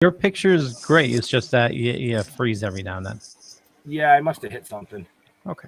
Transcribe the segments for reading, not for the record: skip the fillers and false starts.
Your picture's great. It's just that you freeze every now and then. Yeah, I must have hit something. Okay.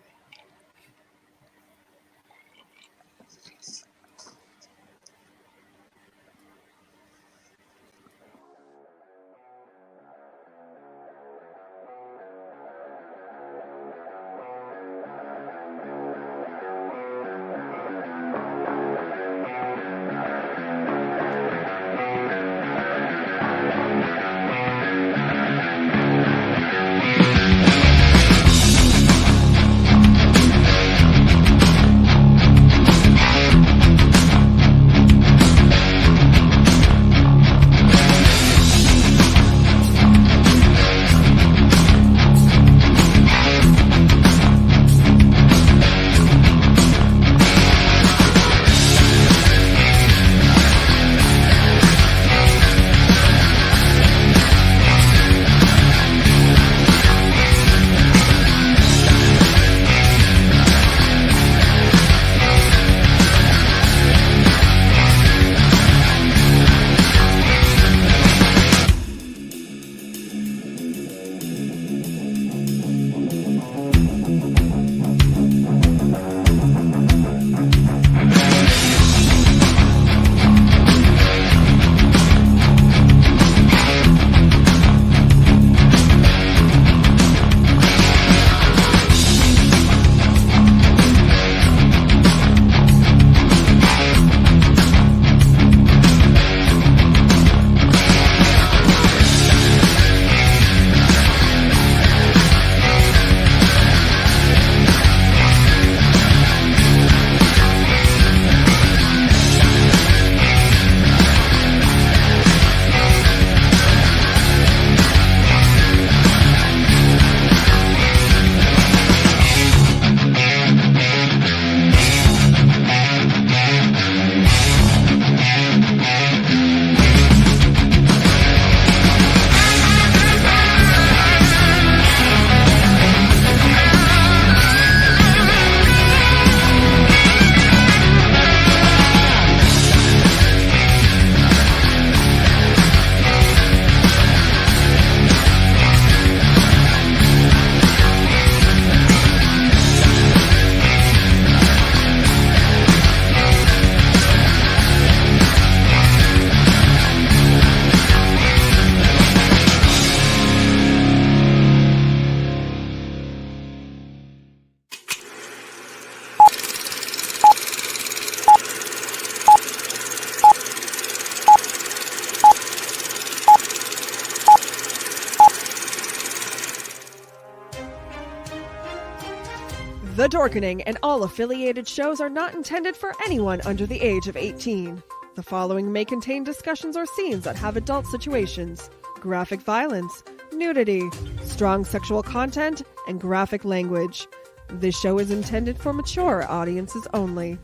The Dorkening and all affiliated shows are not intended for anyone under the age of 18. The following may contain discussions or scenes that have adult situations, graphic violence, nudity, strong sexual content, and graphic language. This show is intended for mature audiences only.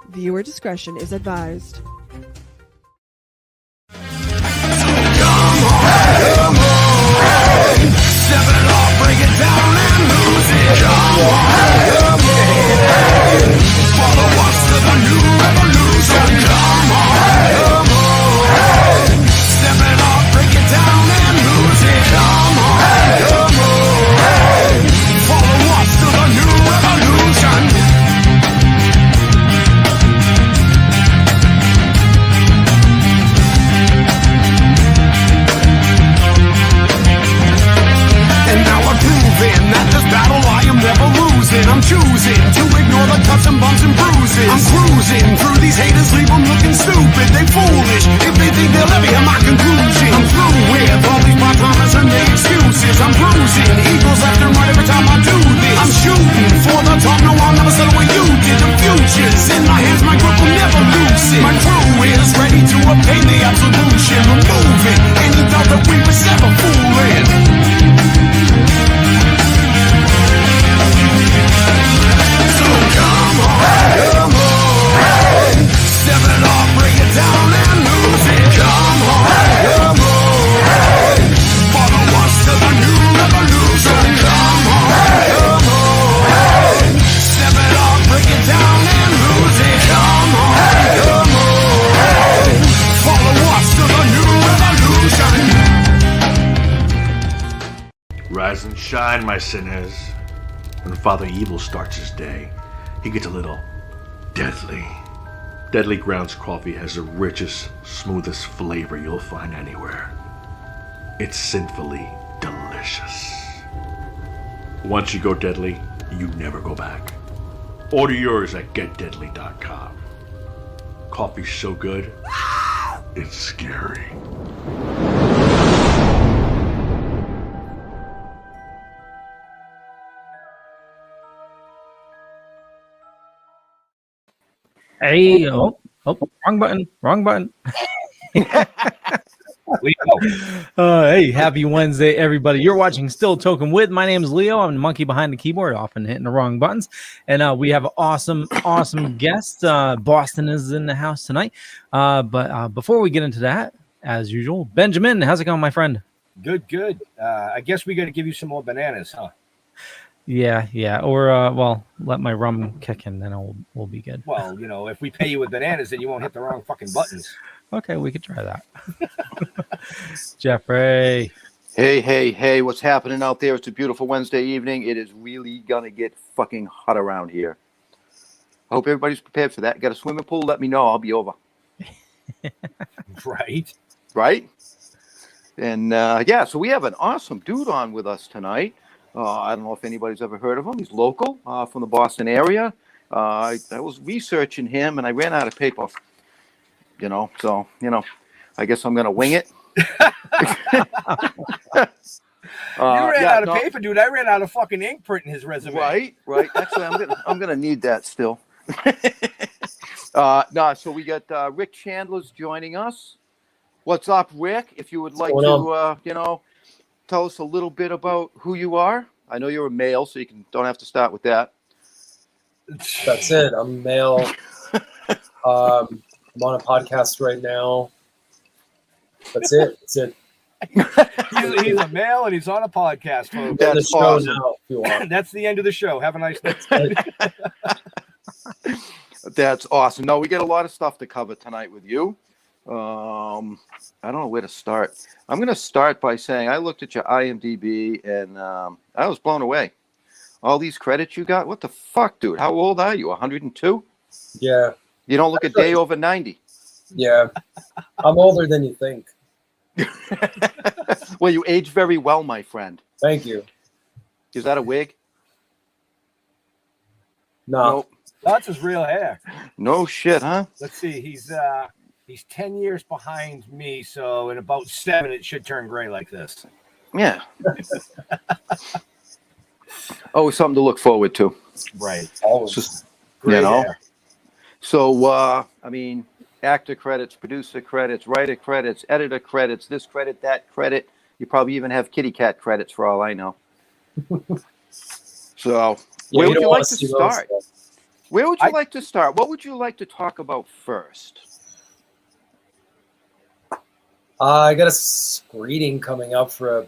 Viewer discretion is advised. Step it off, break it down and lose it. Come on, follow us to the new revolution. Come on, step it off, break it down and lose it. Come on, follow us to the new revolution. rise and shine, my sinners. When Father Evil starts his day, he gets a little deadly. Deadly Grounds coffee has the richest, smoothest flavor you'll find anywhere. It's sinfully delicious. Once you go deadly, you never go back. Order yours at getdeadly.com. Coffee's so good, it's scary. Hey, wrong button. Hey, happy Wednesday, everybody. You're watching Still Toking with. My name is Leo. I'm the monkey behind the keyboard, often hitting the wrong buttons. And we have an awesome guest. Boston is in the house tonight. But before we get into that, as usual, Benjamin, how's it going, my friend? Good. I guess we got to give you some more bananas, huh? Yeah. Or, let my rum kick in, then we'll be good. Well, if we pay you with bananas, then you won't hit the wrong fucking buttons. Okay, we could try that. Jeffrey. Hey, what's happening out there? It's a beautiful Wednesday evening. It is really going to get fucking hot around here. I hope everybody's prepared for that. Got a swimming pool? Let me know. I'll be over. Right? And, so we have an awesome dude on with us tonight. I don't know if anybody's ever heard of him. He's local, from the Boston area. I was researching him, and I ran out of paper. I guess I'm going to wing it. You ran out of paper, dude. I ran out of fucking ink printing his resume. Right. Actually, I'm gonna need that still. So we got Rick Chandler's joining us. What's up, Rick? If you would like to, tell us a little bit about who you are. I know you're a male, so don't have to start with that. That's it. I'm male. I'm on a podcast right now. That's it. He's a male and he's on a podcast, folks. That's awesome. Now, if you want. That's the end of the show. Have a nice day. That's awesome. No, we got a lot of stuff to cover tonight with you. I don't know where to start. I'm going to start by saying I looked at your IMDb and I was blown away. All these credits you got. What the fuck, dude? How old are you? 102? Yeah. You don't look a day over 90. Yeah. I'm older than you think. Well, you age very well, my friend. Thank you. Is that a wig? No. Nope. That's his real hair. No shit, huh? Let's see. He's 10 years behind me, so in about 7 it should turn gray like this. Yeah. Always something to look forward to. Right. Always. Just, Gray hair. So, actor credits, producer credits, writer credits, editor credits, this credit, that credit. You probably even have kitty cat credits for all I know. So, where would you like to start? Where would you like to start? What would you like to talk about first? I got a screening coming up for a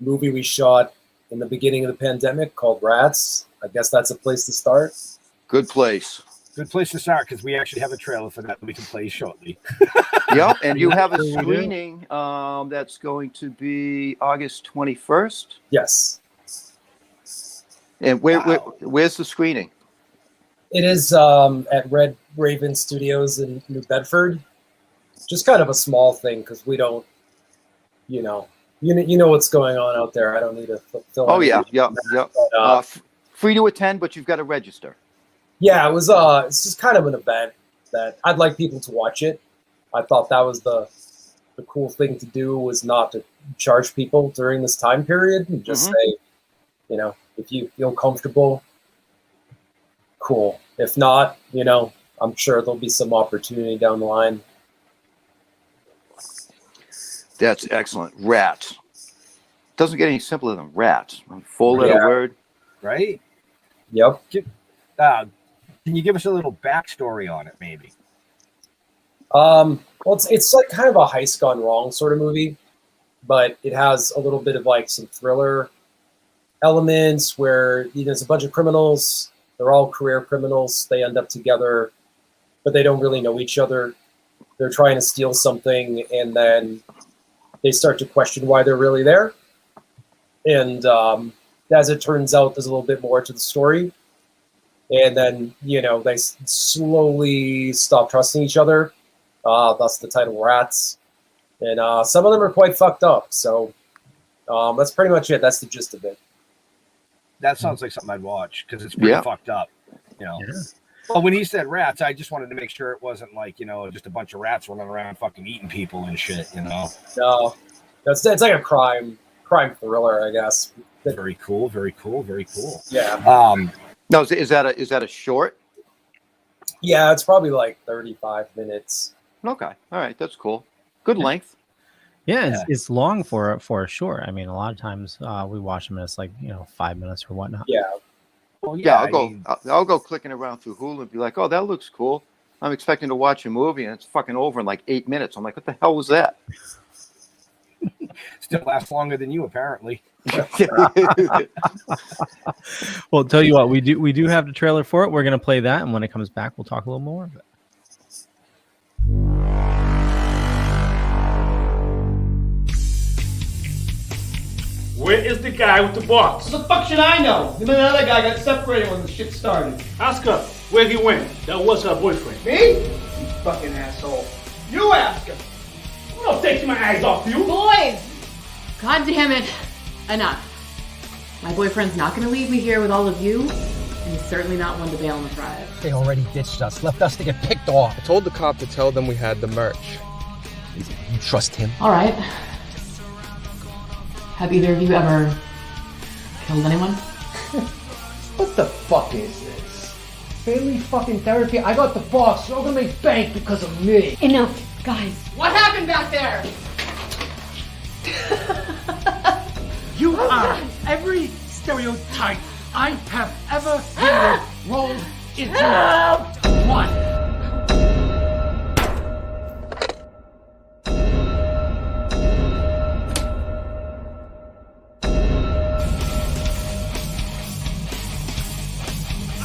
movie we shot in the beginning of the pandemic called Rats. I guess that's a place to start. Good place. Good place to start because we actually have a trailer for that we can play shortly. Yep, and you have a screening that's going to be August 21st. Yes. And where's the screening? It is at Red Raven Studios in New Bedford. Just kind of a small thing because we don't, you know what's going on out there. I don't need to fill. Oh yeah. But, free to attend, but you've got to register. Yeah, it was. It's just kind of an event that I'd like people to watch it. I thought that was the cool thing to do, was not to charge people during this time period and just say, if you feel comfortable, cool. If not, I'm sure there'll be some opportunity down the line. That's excellent. Rats. Doesn't get any simpler than rats. Four-letter word. Right? Yep. Can you give us a little backstory on it, maybe? Well, it's like kind of a heist gone wrong sort of movie, but it has a little bit of like some thriller elements where there's a bunch of criminals. They're all career criminals. They end up together, but they don't really know each other. They're trying to steal something, and then they start to question why they're really there. And as it turns out, there's a little bit more to the story. And then, they slowly stop trusting each other. Thus the title Rats. And some of them are quite fucked up. So that's pretty much it. That's the gist of it. That sounds like something I'd watch because it's pretty fucked up. Yeah. Well, when he said rats, I just wanted to make sure it wasn't like, just a bunch of rats running around fucking eating people and shit, No, it's like a crime thriller, I guess. Very cool, very cool, very cool. Yeah. No, is that a short? Yeah, it's probably like 35 minutes. Okay, all right, that's cool. Good length. Yeah, it's long for a short. I mean, a lot of times we watch them and it's like 5 minutes or whatnot. Yeah. Well, Yeah, I'll go clicking around through Hulu and be like, oh, that looks cool. I'm expecting to watch a movie and it's fucking over in like 8 minutes. I'm like, what the hell was that? Still lasts longer than you, apparently. Well, tell you what, we do have the trailer for it. We're gonna play that, and when it comes back, we'll talk a little more of it. Where is the guy with the box? What the fuck should I know? Him and the other guy got separated when the shit started. Ask her where he went. That was her boyfriend. Me? You fucking asshole. You ask him. I'm not taking my eyes off you. Boys! God damn it. Enough. My boyfriend's not gonna leave me here with all of you, and he's certainly not one to bail on the drive. They already ditched us, left us to get picked off. I told the cop to tell them we had the merch. You trust him? Alright. Have either of you ever killed anyone? What the fuck is this? Family fucking therapy? I got the boss. You're all gonna make bank because of me. Enough, guys. What happened back there? You are every stereotype I have ever hated rolled into one.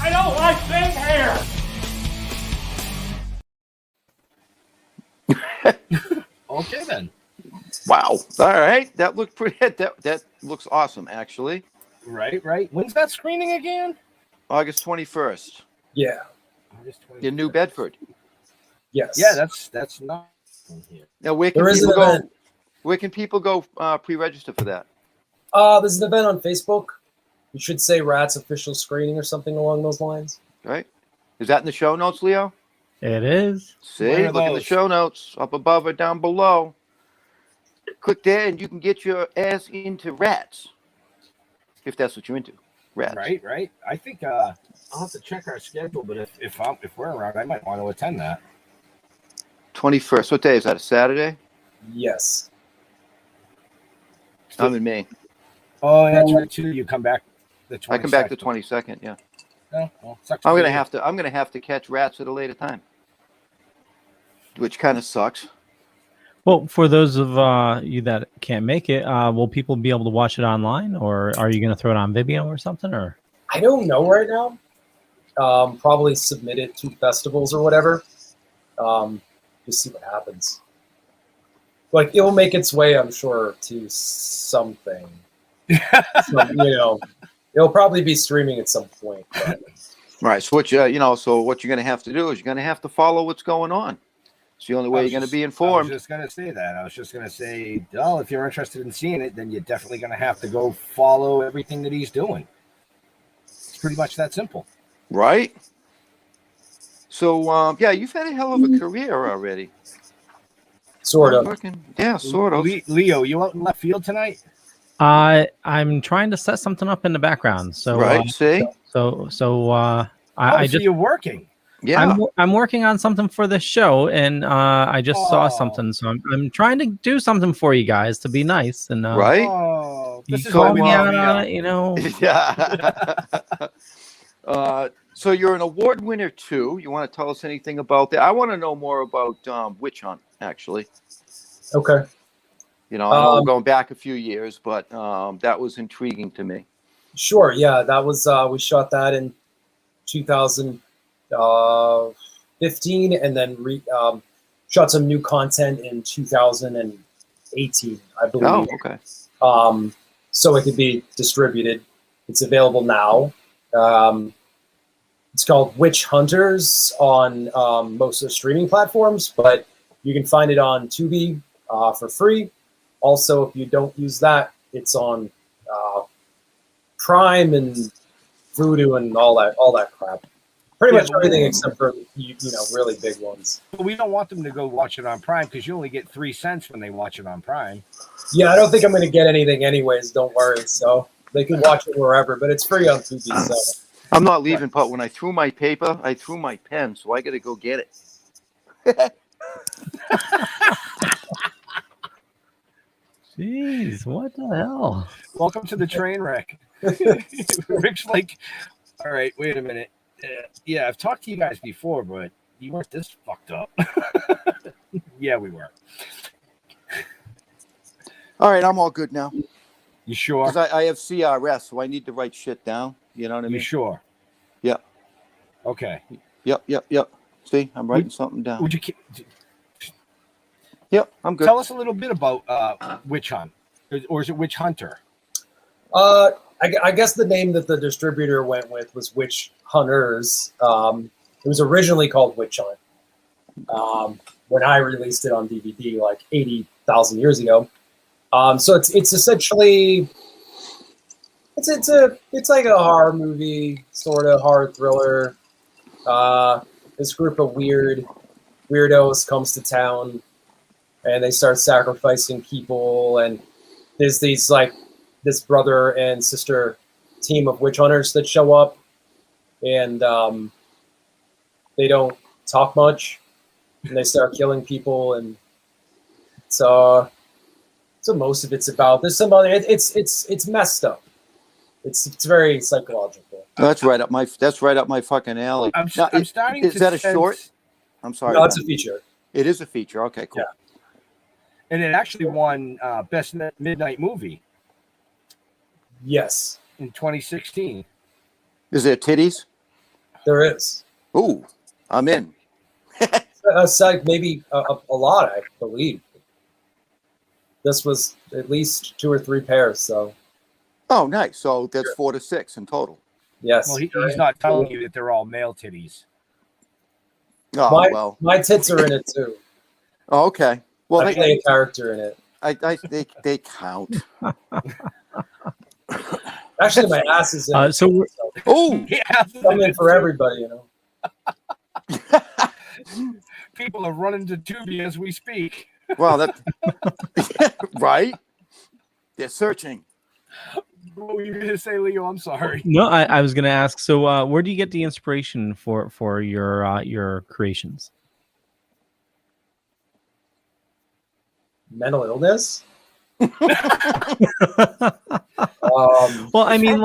I don't like big hair. Okay, then. Wow. All right. That looked pretty. That looks awesome, actually. Right. When's that screening again? August 21st. Yeah. August 21st. In New Bedford. Yes. Yeah, that's not here. Now, where can people go pre-register for that? There's an event on Facebook. You should say Rats official screening or something along those lines. Right. Is that in the show notes, Leo? It is. See, look at the show notes up above or down below. Click there and you can get your ass into Rats. If that's what you're into. Rats. Right. I think I'll have to check our schedule, but if we're around, I might want to attend that. 21st. What day is that? A Saturday? Yes. I'm in Maine. Oh, that's right too. You come back the 22nd. I come back the 22nd, yeah. Oh, well, I'm gonna have to catch Rats at a later time. Which kind of sucks. Well, for those of you that can't make it, will people be able to watch it online, or are you going to throw it on Vimeo or something? Or I don't know right now. Probably submit it to festivals or whatever. Just see what happens. Like it'll make its way, I'm sure, to something. It'll probably be streaming at some point. But. Right. So what you're going to have to do is you're going to have to follow what's going on. It's the only way you're going to be informed. I was just going to say that. I was just going to say, oh, if you're interested in seeing it, then you're definitely going to have to go follow everything that he's doing. It's pretty much that simple. Right. So, you've had a hell of a career already. Sort of. Yeah, sort of. Leo, you out in left field tonight? I'm trying to set something up in the background. So right. See. I just you're working. Yeah, I'm working on something for this show, and I just saw something, so I'm trying to do something for you guys to be nice and right. This you call me out, Yeah. So you're an award winner too. You want to tell us anything about that? I want to know more about Witch Hunt, actually. Okay. I know we're going back a few years, but that was intriguing to me. Sure. Yeah, that was we shot that in 2015, and then shot some new content in 2018, I believe. Oh, okay. so it could be distributed. It's available now. It's called Witch Hunters on most of the streaming platforms, but you can find it on Tubi for free. Also, if you don't use that, it's on Prime and Vudu and all that crap. Pretty much everything except for really big ones. But we don't want them to go watch it on Prime because you only get 3 cents when they watch it on Prime. Yeah, I don't think I'm going to get anything anyways. Don't worry. So they can watch it wherever, but it's free on Tubi. So I'm not leaving, but when I threw my paper, I threw my pen, so I got to go get it. Jeez, what the hell? Welcome to the train wreck. Rick's like, all right, wait a minute. Yeah, I've talked to you guys before, but you weren't this fucked up. Yeah, we were. All right, I'm all good now. You sure? Because I have CRS, so I need to write shit down. You know what I mean? You sure? Yeah. Okay. Yep. See, I'm writing something down. Would you? Yep, I'm good. Tell us a little bit about Witch Hunt, or is it Witch Hunter? I guess the name that the distributor went with was Witch Hunters. It was originally called Witch Hunt when I released it on DVD like 80,000 years ago. So it's essentially it's like a horror movie, sort of horror thriller. This group of weirdos comes to town, and they start sacrificing people, and there's these like this brother and sister team of witch hunters that show up, and they don't talk much, and they start killing people, and so most of it's about. There's some other. It's messed up. It's very psychological. That's right up my fucking alley. I'm starting. Is that a short? I'm sorry. No, it's a feature. It is a feature. Okay, cool. Yeah. And it actually won Best Midnight Movie. Yes. In 2016. Is there titties? There is. Ooh, I'm in. Maybe a lot, I believe. This was at least 2 or 3 pairs, so. Oh, nice. So that's 4 to 6 in total. Yes. Well, he's not telling you that they're all male titties. Oh, my tits are in it too. Oh, okay. Well, I play a character in it. They count. Actually, my ass is in it. So I'm in for everybody, you know. People are running to Tubi as we speak. Well, that right? They're searching. What were you going to say, Leo? I'm sorry. No, I was going to ask. So, where do you get the inspiration for your creations? Mental illness. Well, I mean,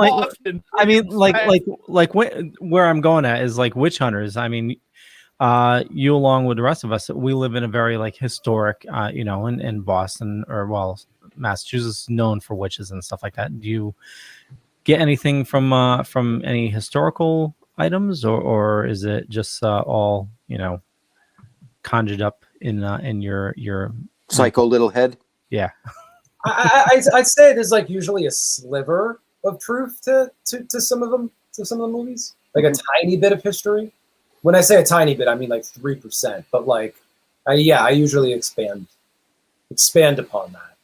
where I'm going at is like witch hunters. I mean, you along with the rest of us, we live in a very like historic, in Boston, or well, Massachusetts is known for witches and stuff like that. Do you get anything from any historical items, or is it just all conjured up in your psycho little head? Yeah. I'd say there's like usually a sliver of truth to some of them, to some of the movies, like a tiny bit of history. When I say a tiny bit, I mean like 3%. But like, I usually expand upon that.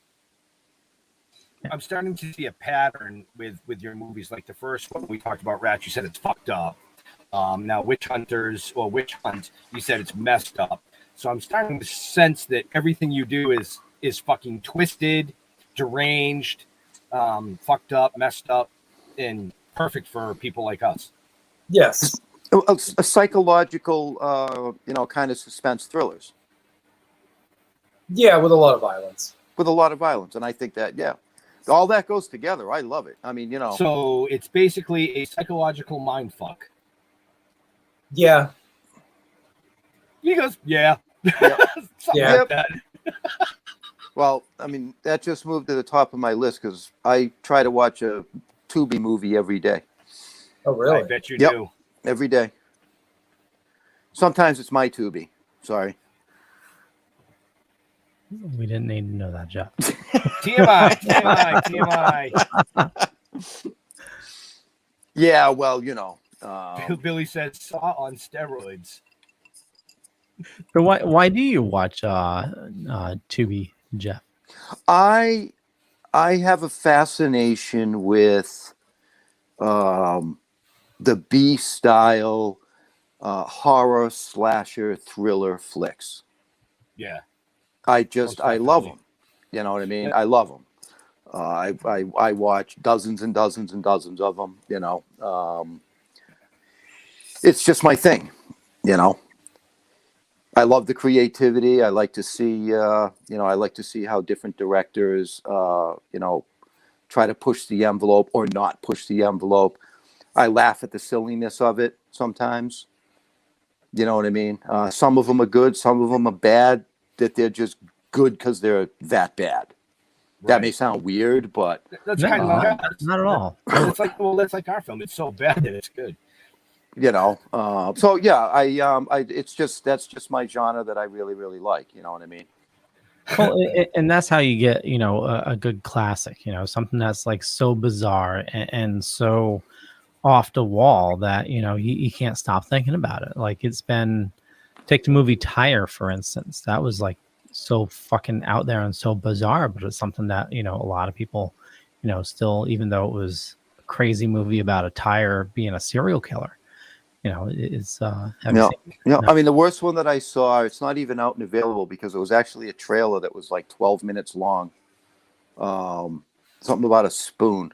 I'm starting to see a pattern with your movies. Like the first one we talked about, Rats. You said it's fucked up. Now Witch Hunters or Witch Hunt, you said it's messed up. So I'm starting to sense that everything you do is fucking twisted, deranged, fucked up, messed up, and perfect for people like us. Yes. A psychological, kind of suspense thrillers. Yeah, with a lot of violence. And I think that, all that goes together. I love it. I mean, So it's basically a psychological mind fuck. Yeah. He goes, yeah. Yeah. Like that. Well, I mean, that just moved to the top of my list because I try to watch a Tubi movie every day. Oh, really? I bet you do. Every day. Sometimes it's my Tubi. Sorry. We didn't need to know that, Jeff. TMI. Yeah, well, Billy said Saw on steroids. So why do you watch Tubi, Jeff? I have a fascination with the B style horror slasher thriller flicks. Yeah. I love them. You know what I mean? Yeah. I love them. I watch dozens and dozens and dozens of them. It's just my thing. I love the creativity. I like to see, I like to see how different directors, try to push the envelope or not push the envelope. I laugh at the silliness of it sometimes. You know what I mean? Some of them are good. Some of them are bad, that they're just good because they're that bad. Right. That may sound weird, but that's kind of like not at all. It's like, that's like our film. It's so bad that it's good. So yeah, that's just my genre that I really, really like. You know what I mean? Well, and that's how you get, a good classic, something that's like so bizarre and so off the wall that, you can't stop thinking about it. Like take the movie Tire, for instance. That was like so fucking out there and so bizarre, but it's something that, a lot of people, still, even though it was a crazy movie about a tire being a serial killer, it's I mean, the worst one that I saw, it's not even out and available because it was actually a trailer that was like 12 minutes long. Something about a spoon.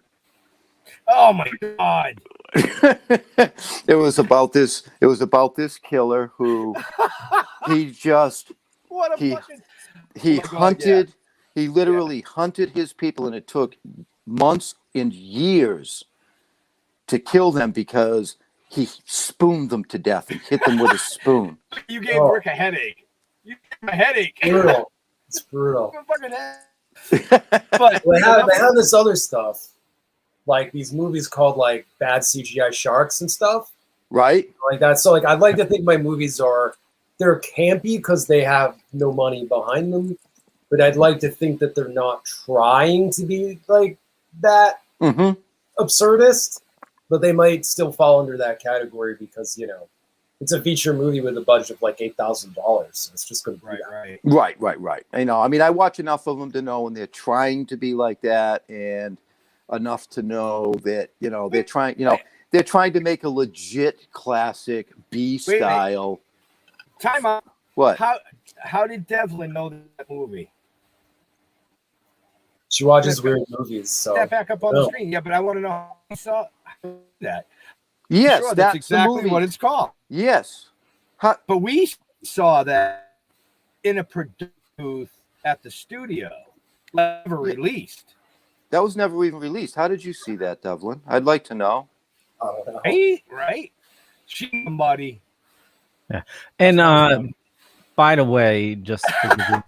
Oh my God. It was about this killer who he hunted, he literally hunted his people, and it took months and years to kill them because he spooned them to death and hit them with a spoon. You gave Rick a headache. You gave him a headache. Brutal. It's brutal. But they have this other stuff, like these movies called like bad CGI sharks and stuff. Right. Like that. So like I'd like to think my movies they're campy because they have no money behind them. But I'd like to think that they're not trying to be like that absurdist. But they might still fall under that category because, it's a feature movie with a budget of like $8,000. So it's just going to be Right. I mean, I watch enough of them to know when they're trying to be like that, and enough to know that, they're trying to make a legit classic B style. Time out. What? How did Devlin know that movie? She watches weird movies. So step back up on the screen. Yeah, but I want to know how he saw that. Yes, sure, that's exactly what it's called. Yes. But we saw that in a production booth at the studio. Never released. That was never even released. How did you see that, Devlin? I'd like to know. Right? She's somebody. Yeah. And by the way, just to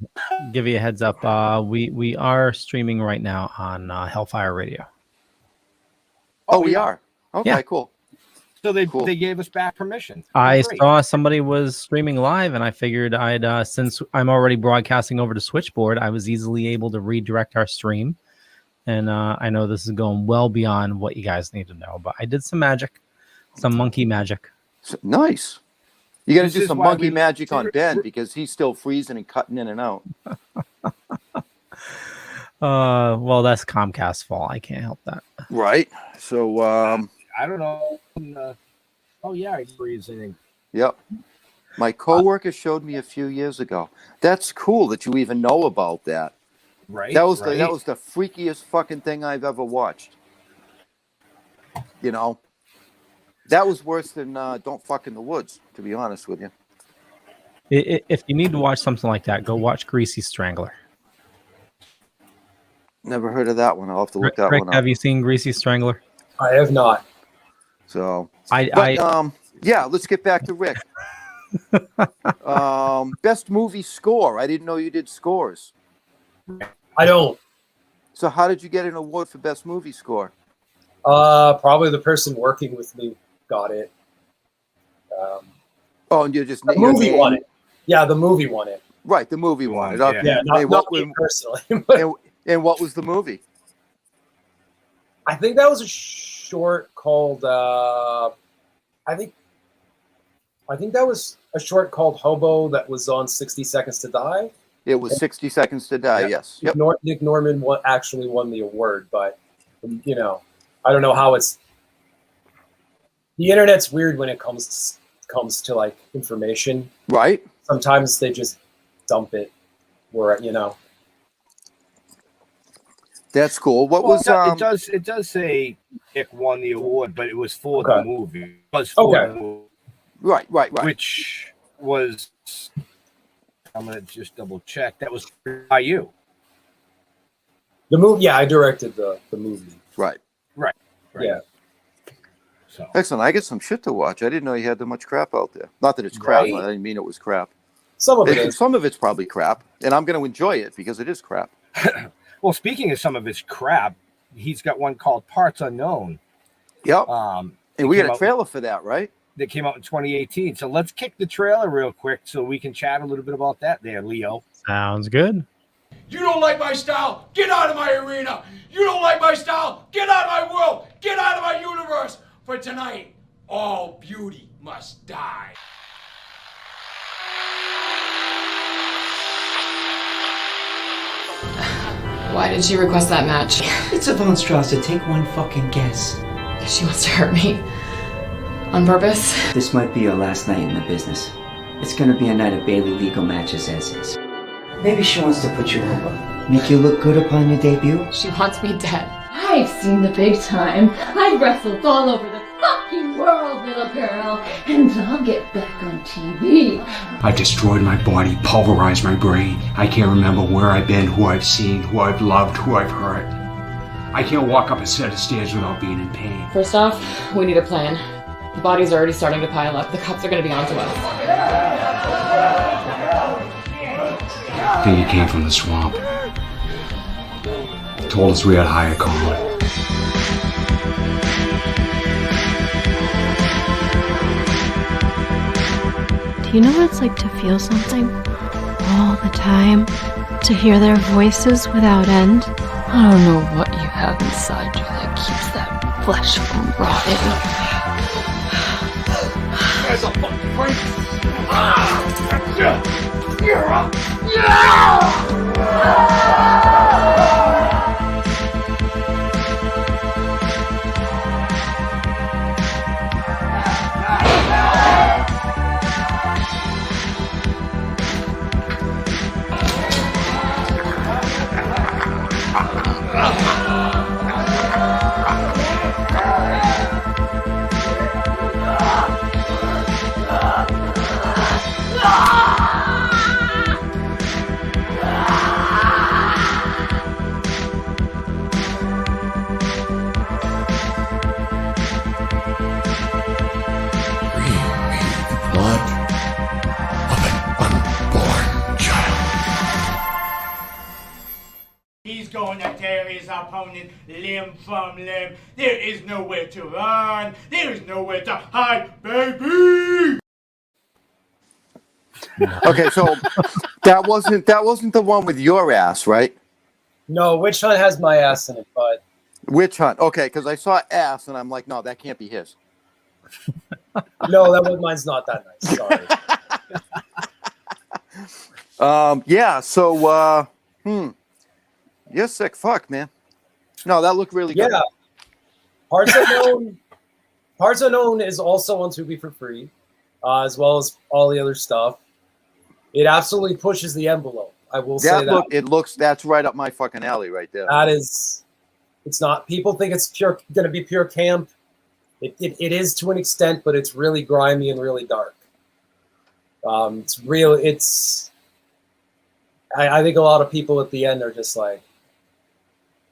give you a heads up, we are streaming right now on Hellfire Radio. Oh, we are? Okay, yeah. Cool. So they gave us back permission. I saw somebody was streaming live, and I figured since I'm already broadcasting over to Switchboard, I was easily able to redirect our stream. And I know this is going well beyond what you guys need to know, but I did some magic, some monkey magic. Nice. You got to do some monkey magic on Ben because he's still freezing and cutting in and out. Well, that's Comcast's fault. I can't help that. Right. So I don't know. Oh yeah, I freezing. Yep. My coworker showed me a few years ago. That's cool that you even know about that. Right. That was the freakiest fucking thing I've ever watched. That was worse than Don't Fuck in the Woods, to be honest with you. If you need to watch something like that, go watch Greasy Strangler. Never heard of that one. I'll have to look that Rick, one up. Have you seen Greasy Strangler? I have not. So, yeah, let's get back to Rick. Best movie score. I didn't know you did scores. I don't. So how did you get an award for best movie score? Probably the person working with me got it. And you just the movie won it. Yeah, the movie won it. Right, the movie won it. Okay. Yeah, not me personally. And what was the movie? I think that was a short called. I think that was a short called Hobo that was on 60 Seconds to Die. It was 60 Seconds to Die. Yes. Yep. Nick Norman actually won the award, but you know, I don't know how it's. The internet's weird when it comes to like information. Right. Sometimes they just dump it where, you know. That's cool. What was it does say Nick won the award, but it was for the movie. It was for the movie. Right. Which was, I'm gonna just double check. That was by you. The movie, yeah, I directed the movie. Right. Yeah. So excellent. I get some shit to watch. I didn't know you had that much crap out there. Not that it's crap. Right. I didn't mean it was crap. Some of it is. Some of it's probably crap, and I'm going to enjoy it because it is crap. Well, speaking of some of his crap, he's got one called Parts Unknown. Yep. And we got a trailer for that, right? That came out in 2018. So let's kick the trailer real quick so we can chat a little bit about that there, Leo. Sounds good. You don't like my style? Get out of my arena. You don't like my style? Get out of my world. Get out of my universe. For tonight, all beauty must die. Why did she request that match? It's a Von Strasser. Take one fucking guess. She wants to hurt me. On purpose? This might be your last night in the business. It's gonna be a night of barely legal matches as is. Maybe she wants to put you over. Make you look good upon your debut? She wants me dead. I've seen the big time. I've wrestled all over the fucking world, little girl. And I'll get back on TV. I destroyed my body, pulverized my brain. I can't remember where I've been, who I've seen, who I've loved, who I've hurt. I can't walk up a set of stairs without being in pain. First off, we need a plan. The bodies are already starting to pile up. The cops are going to be onto us. I think he came from the swamp. Told us we had to hire Colin. Do you know what it's like to feel something all the time? To hear their voices without end? I don't know what you have inside you that keeps that flesh from rotting. There's a fucking break. He's going to tear his opponent limb from limb. There is nowhere to run. There is nowhere to hide, baby. Okay, so that wasn't the one with your ass, right? No, Witch Hunt has my ass in it, but Witch Hunt. Okay, because I saw ass and I'm like, no, that can't be his. no, that one mine's not that nice. Sorry. Yeah. So, you're sick. Fuck, man. No, that looked really good. Yeah. Parts Unknown is also on Tubi for free, as well as all the other stuff. It absolutely pushes the envelope. I will say that. That's right up my fucking alley right there. That is, it's not, people think it's going to be pure camp. It is to an extent, but it's really grimy and really dark. It's real. I think a lot of people at the end are just like,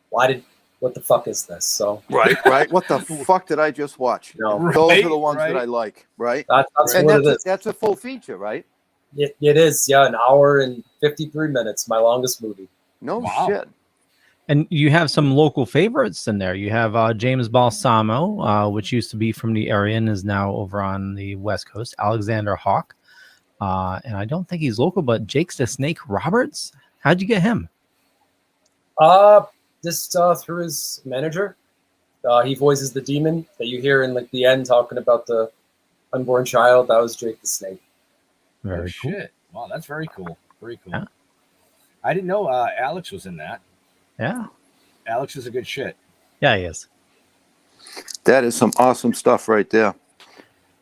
what the fuck is this? So right. What the fuck did I just watch? No. Those are the ones that I like, right? That's a full feature, right? It is, yeah, 1 hour and 53 minutes, my longest movie. No shit. And you have some local favorites in there. You have James Balsamo, which used to be from the area and is now over on the West Coast. Alexander Hawk. And I don't think he's local, but Jake the Snake Roberts. How'd you get him? This through his manager. He voices the demon that you hear in like the end talking about the unborn child. That was Jake the Snake. Very cool. Shit. Wow, that's very cool. Very cool. Yeah. I didn't know Alex was in that. Yeah. Alex is a good shit. Yeah, he is. That is some awesome stuff right there.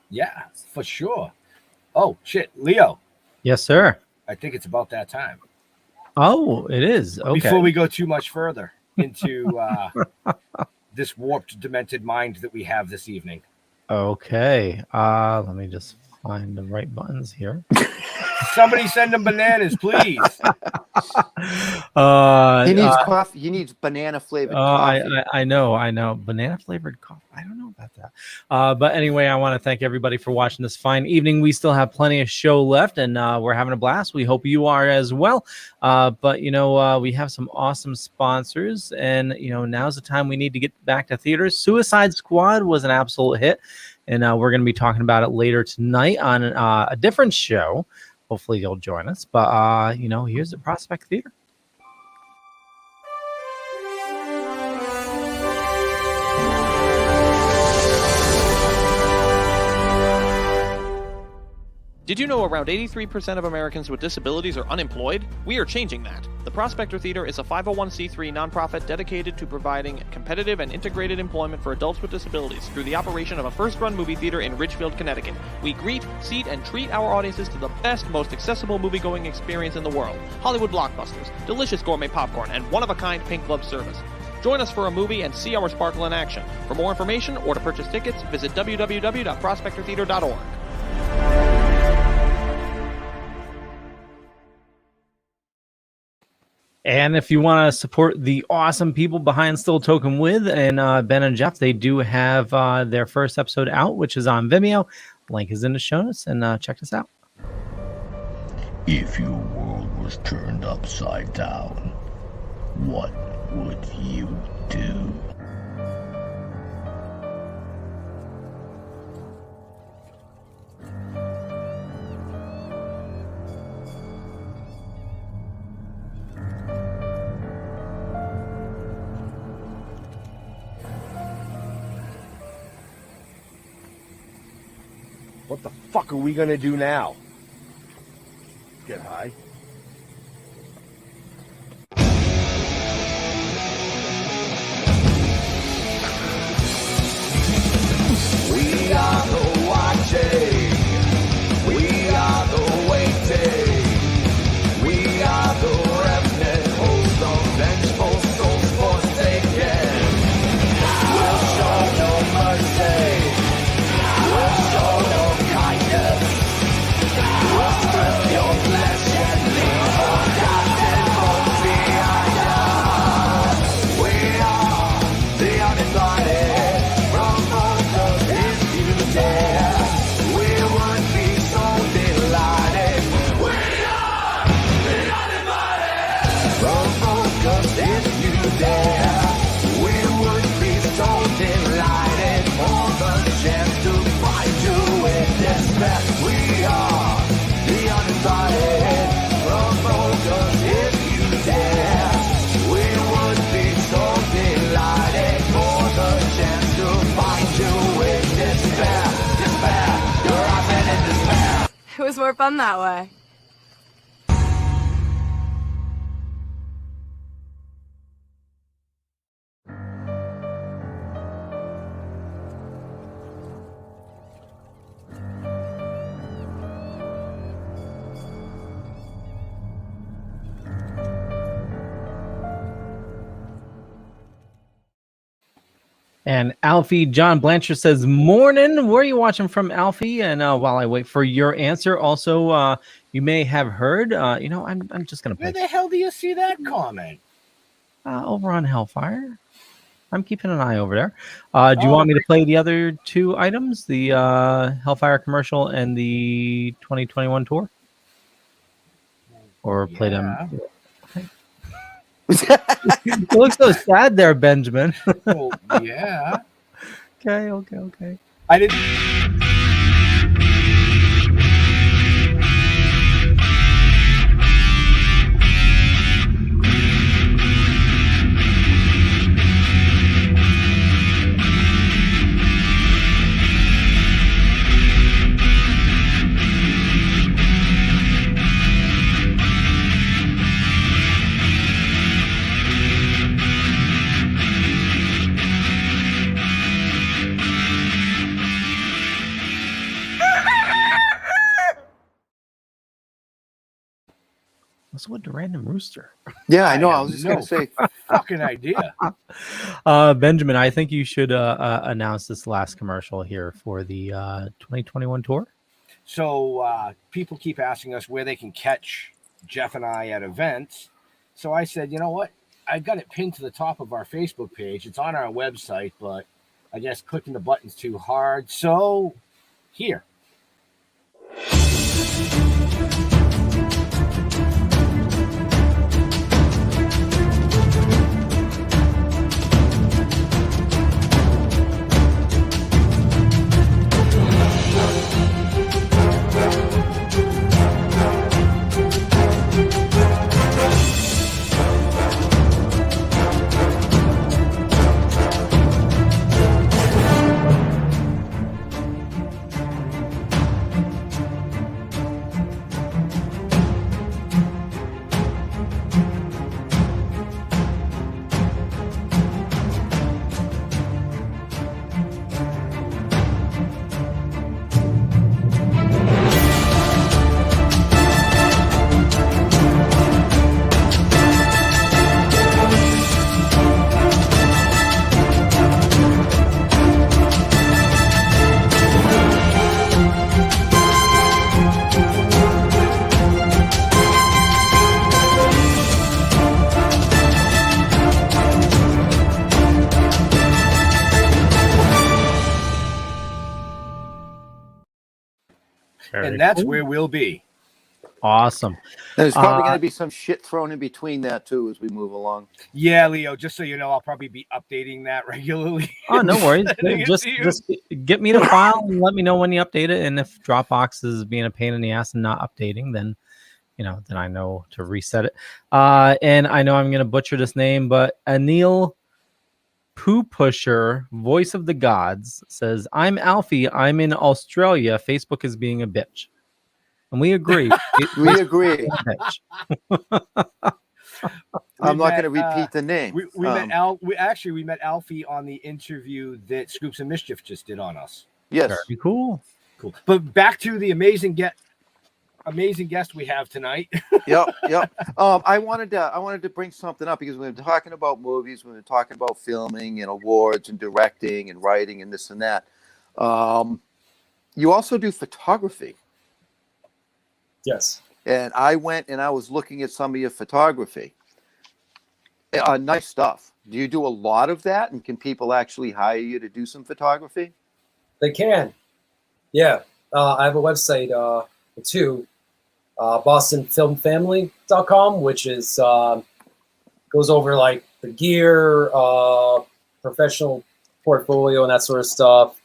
Yeah, for sure. Oh, shit. Leo, Yes, sir. I think it's about that time. Oh, it is. Okay. Before we go too much further into this warped, demented mind that we have this evening. Okay. Let me just find the right buttons here. Somebody send him bananas, please. He needs coffee. He needs banana flavored coffee. I know. Banana flavored coffee. I don't know about that. But anyway, I want to thank everybody for watching this fine evening. We still have plenty of show left, and we're having a blast. We hope you are as well. But we have some awesome sponsors, and now's the time we need to get back to theaters. Suicide Squad was an absolute hit, and we're going to be talking about it later tonight on a different show. Hopefully you'll join us. But here's the Prospect Theater. Did you know around 83% of Americans with disabilities are unemployed? We are changing that. The Prospector Theater is a 501c3 nonprofit dedicated to providing competitive and integrated employment for adults with disabilities through the operation of a first-run movie theater in Ridgefield, Connecticut. We greet, seat, and treat our audiences to the best, most accessible movie-going experience in the world. Hollywood blockbusters, delicious gourmet popcorn, and one-of-a-kind pink glove service. Join us for a movie and see our sparkle in action. For more information or to purchase tickets, visit www.prospectortheater.org. And if you want to support the awesome people behind Still Token With and Ben and Jeff, they do have their first episode out, which is on Vimeo. Link is in the show notes, and check this out. If your world was turned upside down, what would you do? What the fuck are we gonna do now? Get high. We are the watching. We are the waiting. We are the remnant. Host of vengeful souls forsaken. We'll show no mercy. We'll show no kindness. We'll strip your flesh and leave forgotten bones behind us. We are the uninvited. From focus, if you dare, we would be so delighted. We are the uninvited. From focus, if you dare, we would be so delighted for the chance to find you in despair. We are the uninvited. From focus, if you dare, we would be so delighted for the chance to find you in despair. Despair, you're often in despair. It was more fun that way. And Alfie John Blanchard says, "Morning. Where are you watching from, Alfie?" And while I wait for your answer, also, you may have heard, I'm just going to Where play the hell do you see that comment? over on Hellfire. I'm keeping an eye over there. Do you want me to play the other two items, the Hellfire commercial and the 2021 tour? Or play them? You look so sad there, Benjamin. Oh, yeah. Okay. I didn't. What's with the random rooster? Yeah, I know. I was just going to say. Fucking idea. Benjamin, I think you should announce this last commercial here for the 2021 tour. So people keep asking us where they can catch Jeff and I at events. So I said, you know what? I got it pinned to the top of our Facebook page. It's on our website, but I guess clicking the button's too hard. So here. And that's where we'll be. Awesome. There's probably going to be some shit thrown in between that too as we move along. Yeah, Leo, just so you know, I'll probably be updating that regularly. Oh, no worries. just get me the file and let me know when you update it. And if Dropbox is being a pain in the ass and not updating, then then I know to reset it. And I know I'm going to butcher this name, but Anil Poo Pusher, voice of the gods, says, "I'm Alfie. I'm in Australia. Facebook is being a bitch." And we agree. We agree. I'm not going to repeat the name. We met we met Alfie on the interview that Scoops and Mischief just did on us. Yes. Very cool. Cool. But back to the amazing guest we have tonight. Yep. I wanted to bring something up because we've been talking about movies, we've been talking about filming and awards and directing and writing and this and that. You also do photography. Yes. And I went and I was looking at some of your photography. Nice stuff. Do you do a lot of that? And can people actually hire you to do some photography? They can. Yeah. I have a website too, bostonfilmfamily.com, which is goes over like the gear, professional portfolio and that sort of stuff.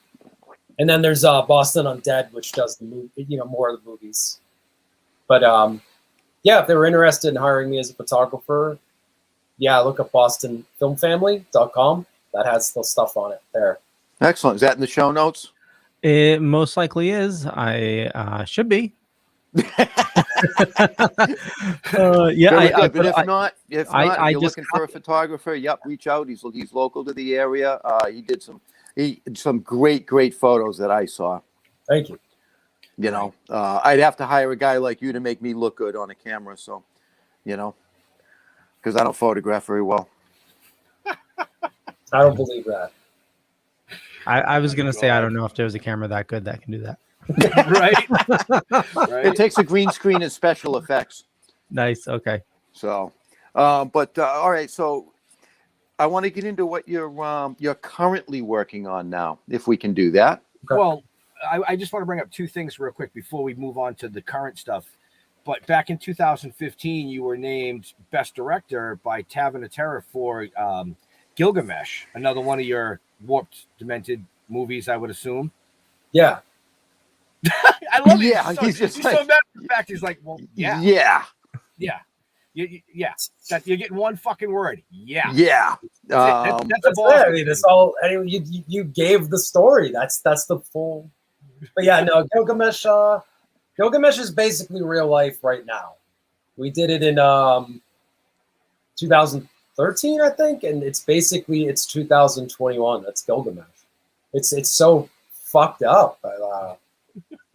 And then there's Boston Undead, which does the movie, more of the movies. But yeah, if they were interested in hiring me as a photographer, look up bostonfilmfamily.com. That has the stuff on it there. Excellent. Is that in the show notes? It most likely is. I should be. But if not, you're looking for a photographer, reach out. He's local to the area. He did some great photos that I saw. Thank you. I'd have to hire a guy like you to make me look good on a camera. So, because I don't photograph very well. I don't believe that. I was going to say, I don't know if there's a camera that good that can do that. Right. It takes a green screen and special effects. Nice. Okay. So, all right. So I want to get into what you're currently working on now, if we can do that. Well, I just want to bring up two things real quick before we move on to the current stuff. But back in 2015, you were named Best Director by Tavern of Terror for Gilgamesh, another one of your warped, demented movies, I would assume. Yeah. I love it. Yeah, he's so mad at the fact. He's like, well, yeah. Yeah. That you're getting one fucking word. Yeah. Yeah. That's it. I mean, it's all. Anyway, you gave the story. That's the full. But yeah, no, Gilgamesh. Gilgamesh is basically real life right now. We did it in 2013, I think, and it's 2021. That's Gilgamesh. It's so fucked up.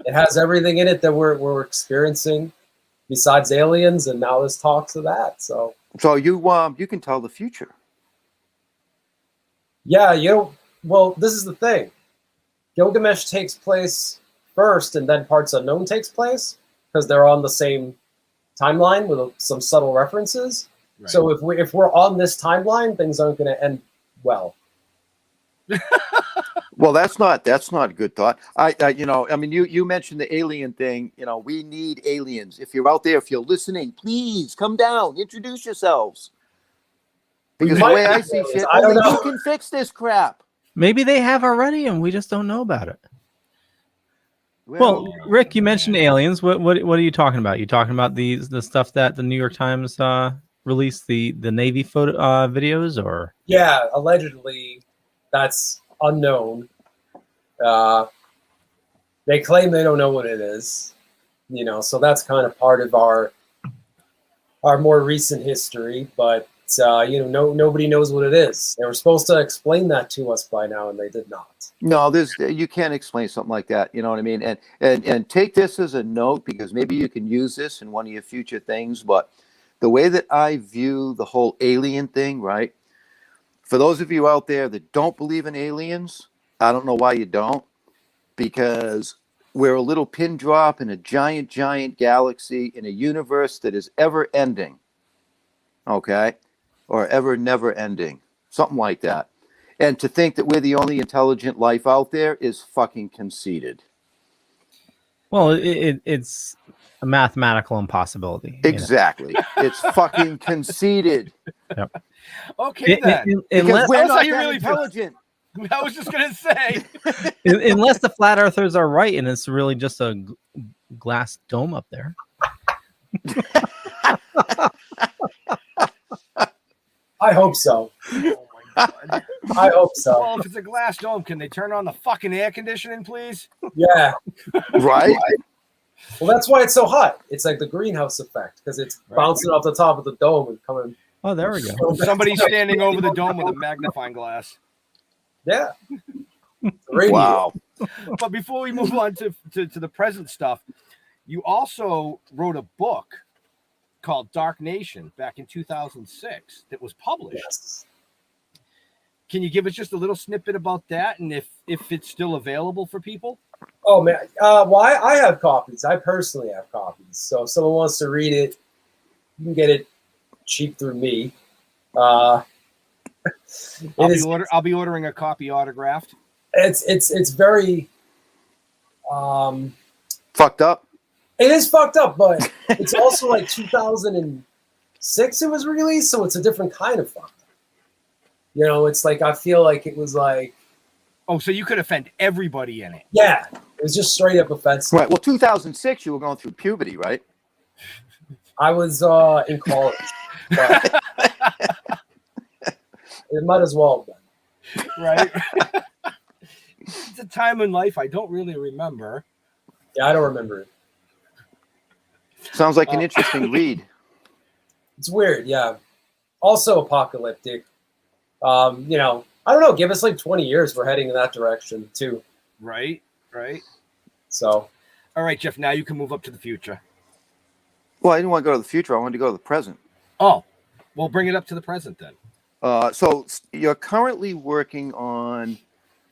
It has everything in it that we're experiencing. besides aliens, and now there's talks of that. So you can tell the future. Yeah, well, this is the thing. Gilgamesh takes place first, and then Parts Unknown takes place because they're on the same timeline with some subtle references. Right. So if we're on this timeline, things aren't going to end well. Well, that's not a good thought. You mentioned the alien thing. We need aliens. If you're out there, if you're listening, please come down, introduce yourselves. Because the way I see shit, only you can fix this crap. Maybe they have already, and we just don't know about it. Well, Rick, you mentioned aliens. What are you talking about? You talking about the stuff that the New York Times released, the Navy photo videos, or? Yeah, allegedly, that's unknown. They claim they don't know what it is, so that's kind of part of our more recent history, but nobody knows what it is. They were supposed to explain that to us by now, and they did not. No, you can't explain something like that. You know what I mean? And take this as a note, because maybe you can use this in one of your future things. But the way that I view the whole alien thing, right? For those of you out there that don't believe in aliens, I don't know why you don't, because we're a little pin drop in a giant, giant galaxy in a universe that is ever ending. Okay? Or ever never ending. Something like that. And to think that we're the only intelligent life out there is fucking conceited. Well, it's a mathematical impossibility. Exactly. It's fucking conceited. Yep. Okay, then. Because we're not that really intelligent. I was just going to say. Unless the flat earthers are right and it's really just a glass dome up there. I hope so. I hope so. Well, if it's a glass dome, can they turn on the fucking air conditioning, please? Yeah. Right? Well, that's why it's so hot. It's like the greenhouse effect, because it's bouncing off the top of the dome and coming. Oh, there we go. Somebody's standing over the dome with a magnifying glass. Yeah. Wow. But before we move on to the present stuff, you also wrote a book called Dark Nation back in 2006 that was published. Yes. Can you give us just a little snippet about that, and if it's still available for people? Oh, man. Well, I have copies. I personally have copies. So if someone wants to read it, you can get it cheap through me. I'll be ordering a copy autographed. It's very fucked up. It is fucked up, but it's also like 2006 it was released, so it's a different kind of fucked up. It's like I feel like it was like. Oh, so you could offend everybody in it. Yeah, it was just straight up offensive. Right. Well, 2006, you were going through puberty, right? I was in college. But it might as well have been. Right. It's a time in life I don't really remember. Yeah, I don't remember it. Sounds like an interesting read. It's weird, yeah. Also apocalyptic. I don't know. Give us like 20 years. We're heading in that direction too. Right. So. All right, Jeff, now you can move up to the future. Well, I didn't want to go to the future. I wanted to go to the present. Oh, well, bring it up to the present then. So you're currently working on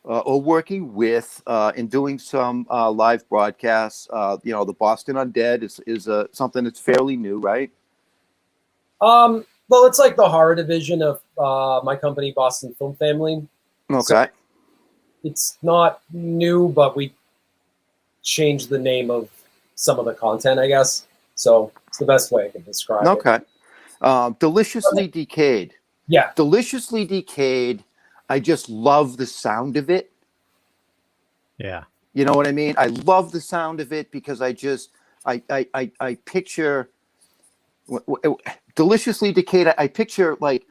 or working with and doing some live broadcasts. The Boston Undead is something that's fairly new, right? Well, it's like the horror division of my company, Boston Film Family. Okay. So it's not new, but we changed the name of some of the content, I guess. So it's the best way I can describe it. Okay. Deliciously Decayed. Yeah. Deliciously Decayed. I just love the sound of it. Yeah. You know what I mean? I love the sound of it because I picture Deliciously Decayed. I picture like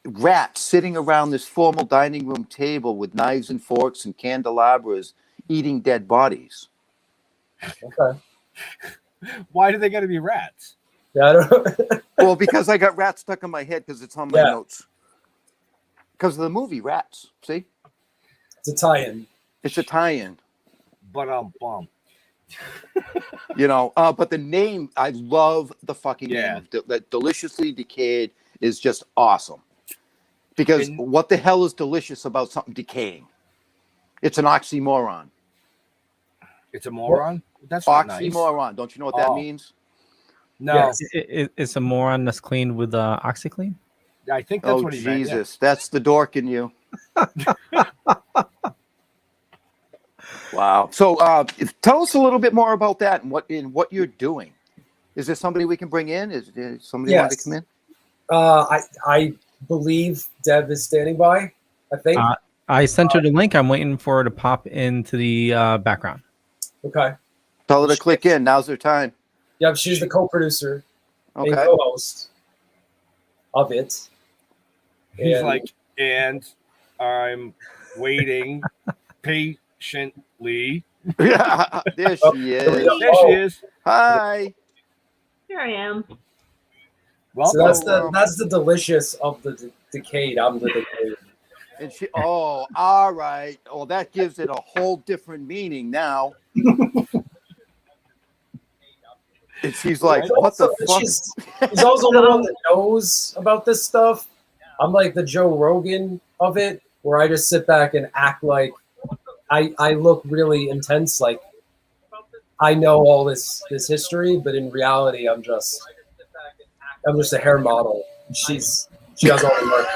rats sitting around this formal dining room table with knives and forks and candelabras eating dead bodies. Okay. Why do they got to be rats? Yeah, I don't know. Well, because I got rats stuck in my head because it's on my notes. Because of the movie Rats. See? It's a tie-in. It's a tie-in. But You know, but the name, I love the fucking name. That Deliciously Decayed is just awesome. Because what the hell is delicious about something decaying? It's an oxymoron. It's a moron? That's not oxymoron. Nice. Don't you know what that means? No. Yes. It's a moron that's cleaned with OxyClean. I think that's what he meant. Jesus. That's the dork in you. Wow. So tell us a little bit more about that and what you're doing. Is there somebody we can bring in? Is somebody want to come in? I believe Deb is standing by, I think. I sent her the link. I'm waiting for her to pop into the background. Okay. Tell her to click in. Now's her time. Yep, she's the co-producer and Okay. co-host of it. He's like, and I'm waiting patiently. Yeah, there she is. There she is. Hi. Here I am. Well, so that's the delicious of the decayed. I'm the decayed. And she, all right. Well, that gives it a whole different meaning now. And she's like, what the fuck? She's also the one that knows about this stuff. I'm like the Joe Rogan of it, where I just sit back and act like I look really intense, like I know all this history, but in reality, I'm just a hair model. She does all the work.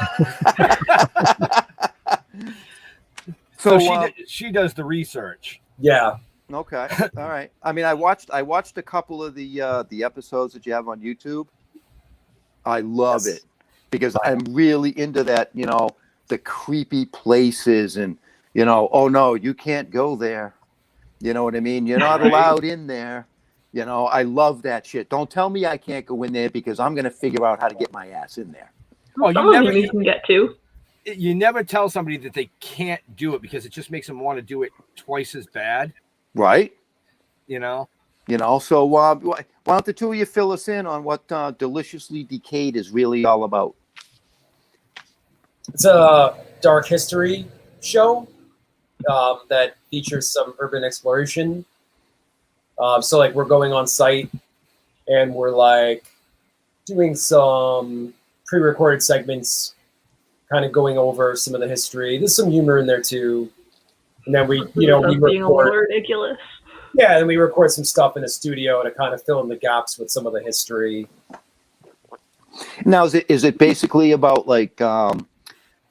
So she does the research. Yeah. Okay. All right. I mean, I watched a couple of the episodes that you have on YouTube. I love it because I'm really into that, you know, the creepy places and, you know, oh no, you can't go there. You know what I mean? You're not allowed in there. You know, I love that shit. Don't tell me I can't go in there because I'm going to figure out how to get my ass in there. Well, you can get to. You never tell somebody that they can't do it because it just makes them want to do it twice as bad. Right. You know? So why don't the two of you fill us in on what Deliciously Decayed is really all about? It's a dark history show that features some urban exploration. So like we're going on site and we're like doing some pre-recorded segments, kind of going over some of the history. There's some humor in there too. And then we being a little record. ridiculous. Yeah, and we record some stuff in a studio to kind of fill in the gaps with some of the history. Now, is it basically about like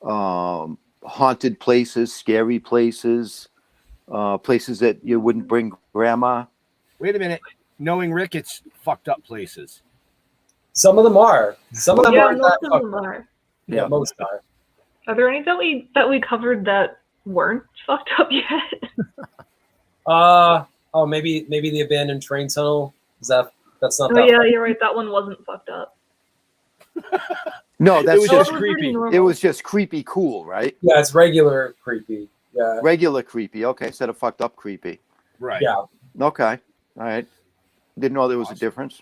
haunted places, scary places, places that you wouldn't bring grandma? Wait a minute. Knowing Rick, it's fucked up places. Some of them are. Some of them aren't most that of them are. Yeah, most are. Are there any that we covered that weren't fucked up yet? Maybe the abandoned train tunnel. That's not Oh that yeah, bad. you're right. That one wasn't fucked up. No, it was just creepy. It was just creepy cool, right? Yeah, it's regular creepy. Yeah. Regular creepy. Okay, instead of fucked up creepy. Right. Yeah. Okay. All right. Didn't know there was a difference.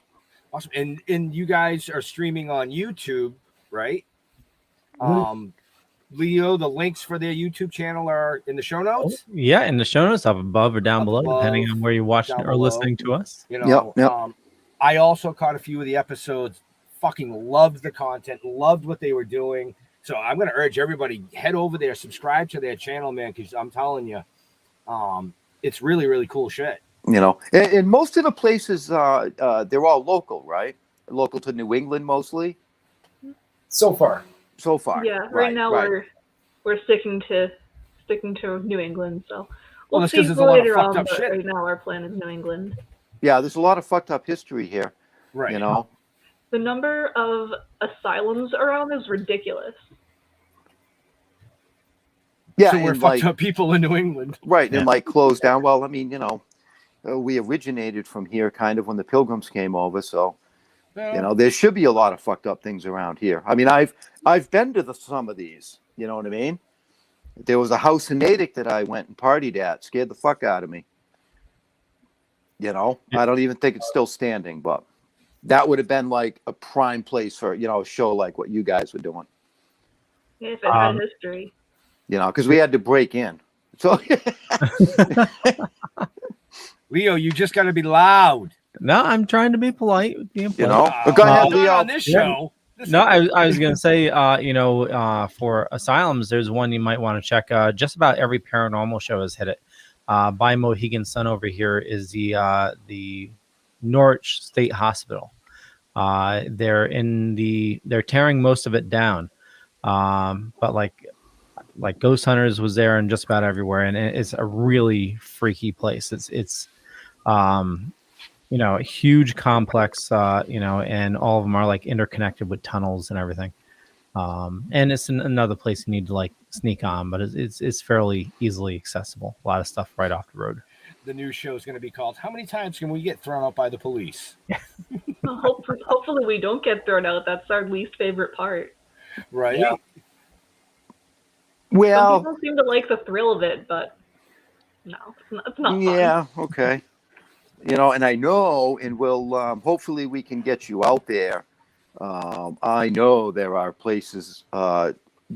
Awesome. And you guys are streaming on YouTube, right? Mm-hmm. Leo, the links for their YouTube channel are in the show notes. Yeah, in the show notes, up above or down below, depending on where you're watching or listening to us. You know, Yep. I also caught a few of the episodes. Fucking loved the content, loved what they were doing. So I'm going to urge everybody, head over there, subscribe to their channel, man, because I'm telling you, it's really, really cool shit. You know, and most of the places, they're all local, right? Local to New England mostly. So far. Yeah, right now we're sticking to New England, so we'll that's see 'cause there's a lot of later fucked on. up But shit. right now our plan is New England. Yeah, there's a lot of fucked up history here. Right. You know. The number of asylums around is ridiculous. Yeah, so we're and fucked up people in New England. Right, and like closed down. Well, I mean, you know, we originated from here kind of when the Pilgrims came over, so you know, there should be a lot of fucked up things around here. I mean, I've been to some of these, you know what I mean? There was a house in Natick that I went and partied at, scared the fuck out of me. You know, I don't even think it's still standing, but that would have been like a prime place for, you know, a show like what you guys were doing. Yeah, if it had history. You know, because we had to break in. So Leo, you just got to be loud. No, I'm trying to be polite. Being polite. You know, go ahead, Leo. On this show. No, I was gonna say, for asylums, there's one you might want to check. Just about every paranormal show has hit it. By Mohegan Sun over here is the Norwich State Hospital. They're tearing most of it down, but like Ghost Hunters was there and just about everywhere, and it's a really freaky place. It's a huge complex, and all of them are like interconnected with tunnels and everything. And it's another place you need to like sneak on, but it's fairly easily accessible. A lot of stuff right off the road. The new show is going to be called "How Many Times Can We Get Thrown Out by the Police?" Hopefully we don't get thrown out. That's our least favorite part. Right. Yeah. Some Well, people seem to like the thrill of it, but no, it's not fun. yeah, okay. And I know, and we'll hopefully we can get you out there. I know there are places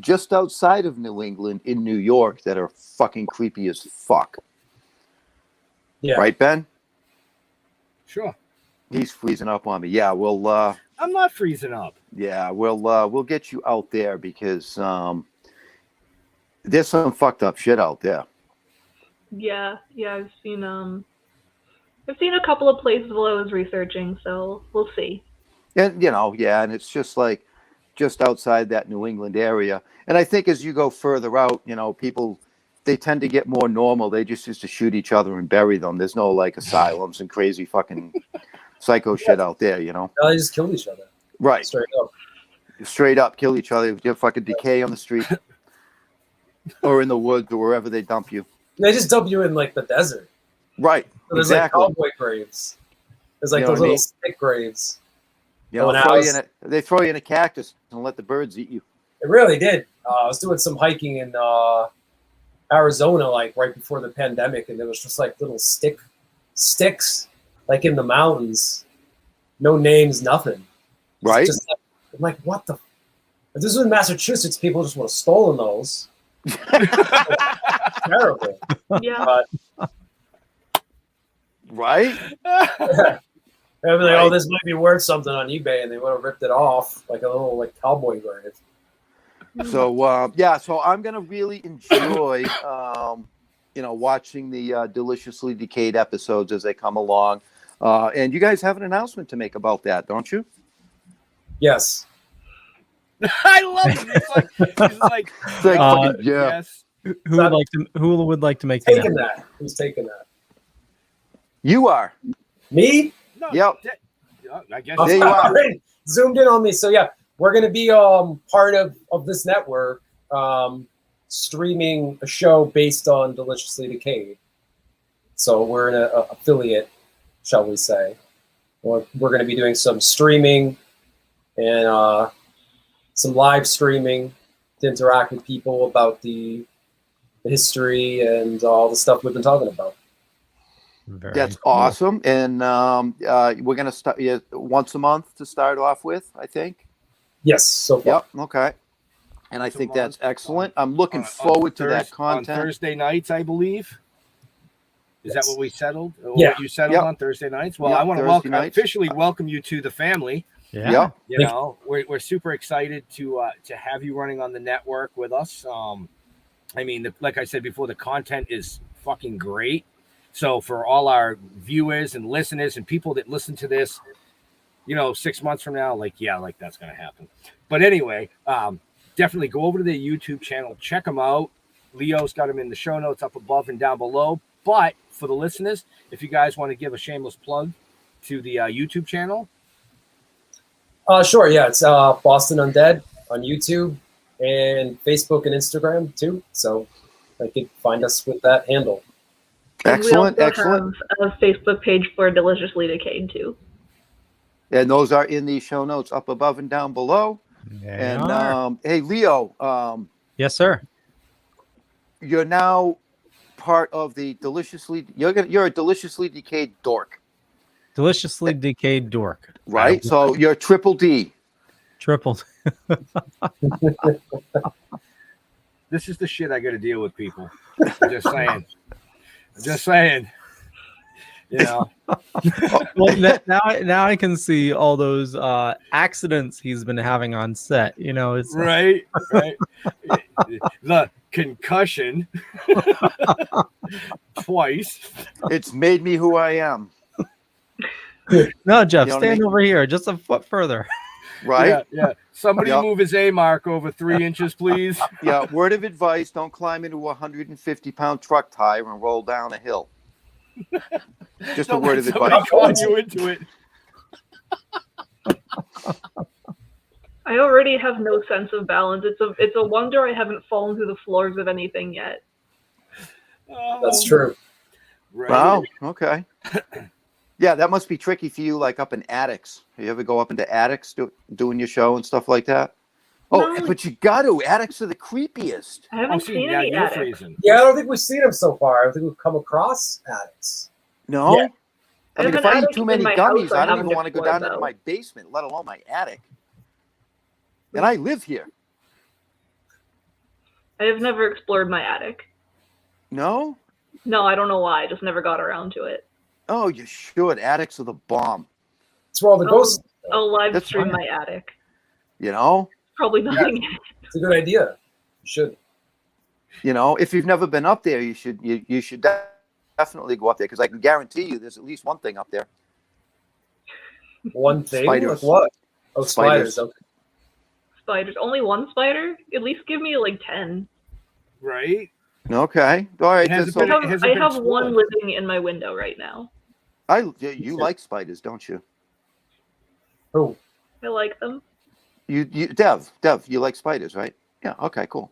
just outside of New England in New York that are fucking creepy as fuck. Yeah. Right, Ben? Sure. He's freezing up on me. Yeah, we'll I'm not freezing up. yeah, we'll get you out there because there's some fucked up shit out there. Yeah, I've seen a couple of places while I was researching, so we'll see. And and it's just like just outside that New England area. And I think as you go further out, people they tend to get more normal. They just used to shoot each other and bury them. There's no like asylums and crazy fucking psycho shit out there, No, they just killed each other. Right. Straight up. Kill each other. You fucking decay on the street or in the woods or wherever they dump you. They just dump you in like the desert. Right. So there's exactly. like cowboy graves. There's like You know those what I little mean? stick graves. They throw you in a cactus and let the birds eat you. It really did. I was doing some hiking in Arizona, like right before the pandemic, and there was just like little sticks, like in the mountains, no names, nothing. Right. Just I'm like, what the? If this was in Massachusetts, people just would have stolen those. Terrible. Yeah. Right. They'd be like, oh, this might be worth something on eBay, and they would have ripped it off like a little like cowboy grave. So so I'm gonna really enjoy watching the Deliciously Decayed episodes as they come along. And you guys have an announcement to make about that, don't you? Yes. I love it. It's like fucking, yeah. Yes. Who would like to make the Taking announcement? that? Who's taking that? You are. Me? No, Yep. I guess There you are. Right. Zoomed in on me. So yeah, we're gonna be part of this network, streaming a show based on Deliciously Decayed. So we're an affiliate, shall we say? We're going to be doing some streaming and some live streaming to interact with people about the history and all the stuff we've been talking about. That's awesome. And we're going to start once a month to start off with, I think. Yes. So far. Yep. Okay. And I think that's excellent. I'm looking forward to that content. On Thursday nights, I believe. Is that what we settled? Or Yeah. what you settled on Thursday nights? Well, Yep, I want Thursday to nights. officially welcome you to the family. Yeah. Yep. We're super excited to have you running on the network with us. I mean, like I said before, the content is fucking great. So for all our viewers and listeners and people that listen to this, 6 months from now, that's going to happen. But anyway, definitely go over to the YouTube channel, check them out. Leo's got them in the show notes up above and down below. But for the listeners, if you guys want to give a shameless plug to the YouTube channel. Sure. Yeah. It's Boston Undead on YouTube and Facebook and Instagram too. So they can find us with that handle. Excellent. We also Excellent. have a Facebook page for Deliciously Decayed too. And those are in the show notes up above and down below. And hey, Leo. Yes, sir. You're now part of the you're a Deliciously Decayed dork. Deliciously Decayed dork. Right? So you're triple D. Triple. This is the shit I got to deal with, people. I'm just saying. You know. Well, now I can see all those accidents he's been having on set. You know, it's Right. The concussion twice. It's made me who I am. No, Jeff, You know what I stand mean? over here, just a foot further. Right? Yeah. Somebody Yep. move his A mark over 3 inches, please. Yeah. Word of advice: don't climb into a 150-pound truck tire and roll down a hill. Just a Don't word let of somebody advice. con you into it. I already have no sense of balance. It's a wonder I haven't fallen through the floors of anything yet. That's true. Right. Wow. Okay. Yeah, that must be tricky for you, like up in attics. You ever go up into attics doing your show and stuff like that? Oh, No. but you got to. Attics are the creepiest. I haven't seen any you're attics. freezing. Yeah, I don't think we've seen them so far. I don't think we've come across addicts. No. Yeah. I mean, There's if an I eat attic too in many my gummies, house I I don't even haven't want to go explored, down into though. my basement, let alone my attic. And I live here. I have never explored my attic. No? No, I don't know why. I just never got around to it. Oh, you should. Attics are the bomb. It's where all the ghosts. I'll live That's stream fine. my attic. You know? Probably nothing in it. It's a good idea. You should. You know, if you've never been up there, you should definitely go up there, because I can guarantee you there's at least one thing up there. One thing? Spiders. Like what? Oh, Spiders. spiders. Okay. Spiders. Only one spider? At least give me like 10. Right. Okay. All right. It hasn't So been- I hasn't been have one explored. living in my window right now. you like spiders, don't you? Oh. I like them. You Dev, you like spiders, right? Yeah. Okay. Cool.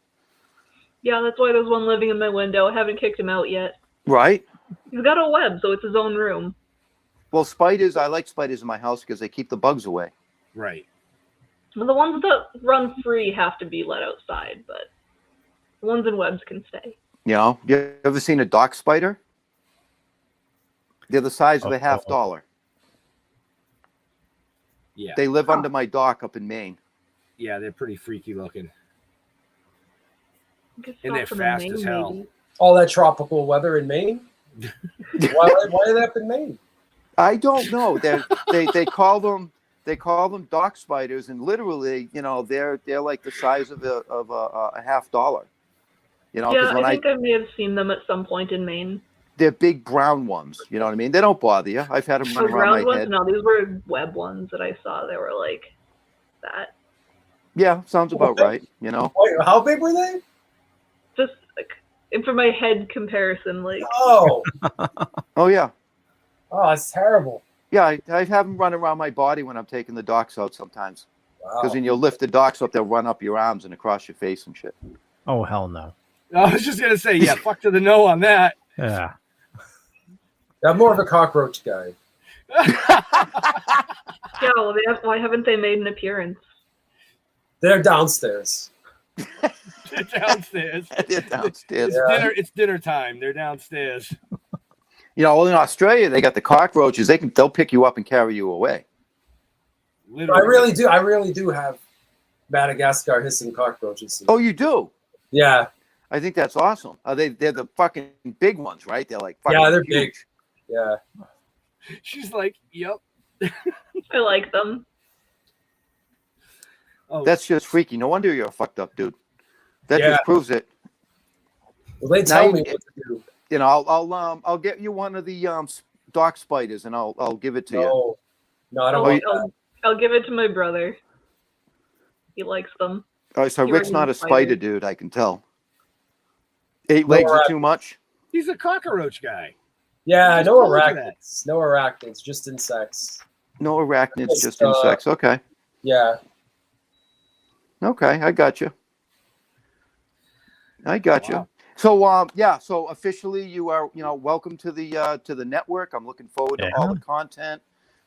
Yeah, that's why there's one living in my window. I haven't kicked him out yet. Right. He's got a web, so it's his own room. Well, spiders. I like spiders in my house because they keep the bugs away. Right. Well, the ones that run free have to be let outside, but the ones in webs can stay. You know, you ever seen a dock spider? They're the size of a $50. Yeah. They live under my dock up in Maine. Yeah, they're pretty freaky looking. I guess And they're not from fast Maine, as hell. maybe. All that tropical weather in Maine? why are they up in Maine? I don't know. They call them dock spiders, and literally, you know, they're like the size of a $50. You know, Yeah, when I think I may have seen them at some point in Maine. they're big brown ones. You know what I mean? They don't bother you. I've had them Oh, run around ground my ones? head. No, these were web ones that I saw. They were like that. Yeah, sounds about right. You know. Wait, how big were they? Just like, and for my head comparison, like. Oh. Oh yeah. Oh, that's terrible. Yeah, I have them run around my body when I'm taking the docks out sometimes. Wow. Because when you lift the docks up, they'll run up your arms and across your face and shit. Oh hell no. I was just gonna say, yeah, fuck to the no on that. Yeah. I'm more of a cockroach guy. Yeah, well, why haven't they made an appearance? They're downstairs. They're downstairs. They're downstairs. It's dinner time. They're downstairs. You know, well, in Australia, they got the cockroaches. They'll pick you up and carry you away. I really do have Madagascar hissing cockroaches. Oh, you do? Yeah. I think that's awesome. They're the fucking big ones, right? They're like fucking Yeah, they're huge. big. Yeah. She's like, yep. I like them. Oh, That's just freaky. No wonder you're a fucked up dude. That Yeah. just proves it. Well, they tell me what to do. You know, I'll get you one of the dock spiders, and I'll give it to you. No, I don't want that. I'll give it to my brother. He likes them. All right, so He Rick's already not a spider. spider dude. I can tell. 8 legs are too much. He's a cockroach guy. Yeah, Just no told you that. arachnids. No arachnids, just insects. No arachnids, Just, just insects. Okay. Yeah. Okay, I got you. Wow. So so officially you are, welcome to the network. I'm looking forward to all the content.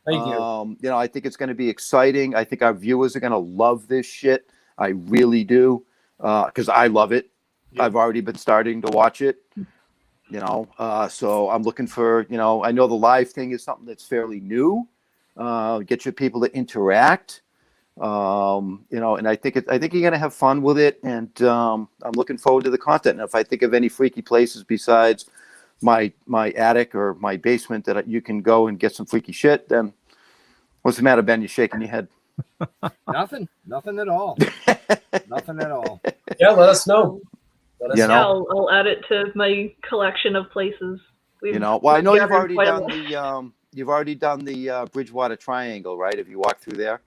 Thank you. You know, I think it's going to be exciting. I think our viewers are going to love this shit. I really do. Because I love it. Yeah. I've already been starting to watch it. So I'm looking for, I know the live thing is something that's fairly new. Get your people to interact. And I think you're going to have fun with it. And I'm looking forward to the content. And if I think of any freaky places besides my attic or my basement that you can go and get some freaky shit, then what's the matter, Ben? You're shaking your head. Nothing at all. Nothing at all. Yeah, let us know. Yeah, I'll add it to my collection of places. Well, I know you've already done the Bridgewater Triangle, right? Have you walked through there?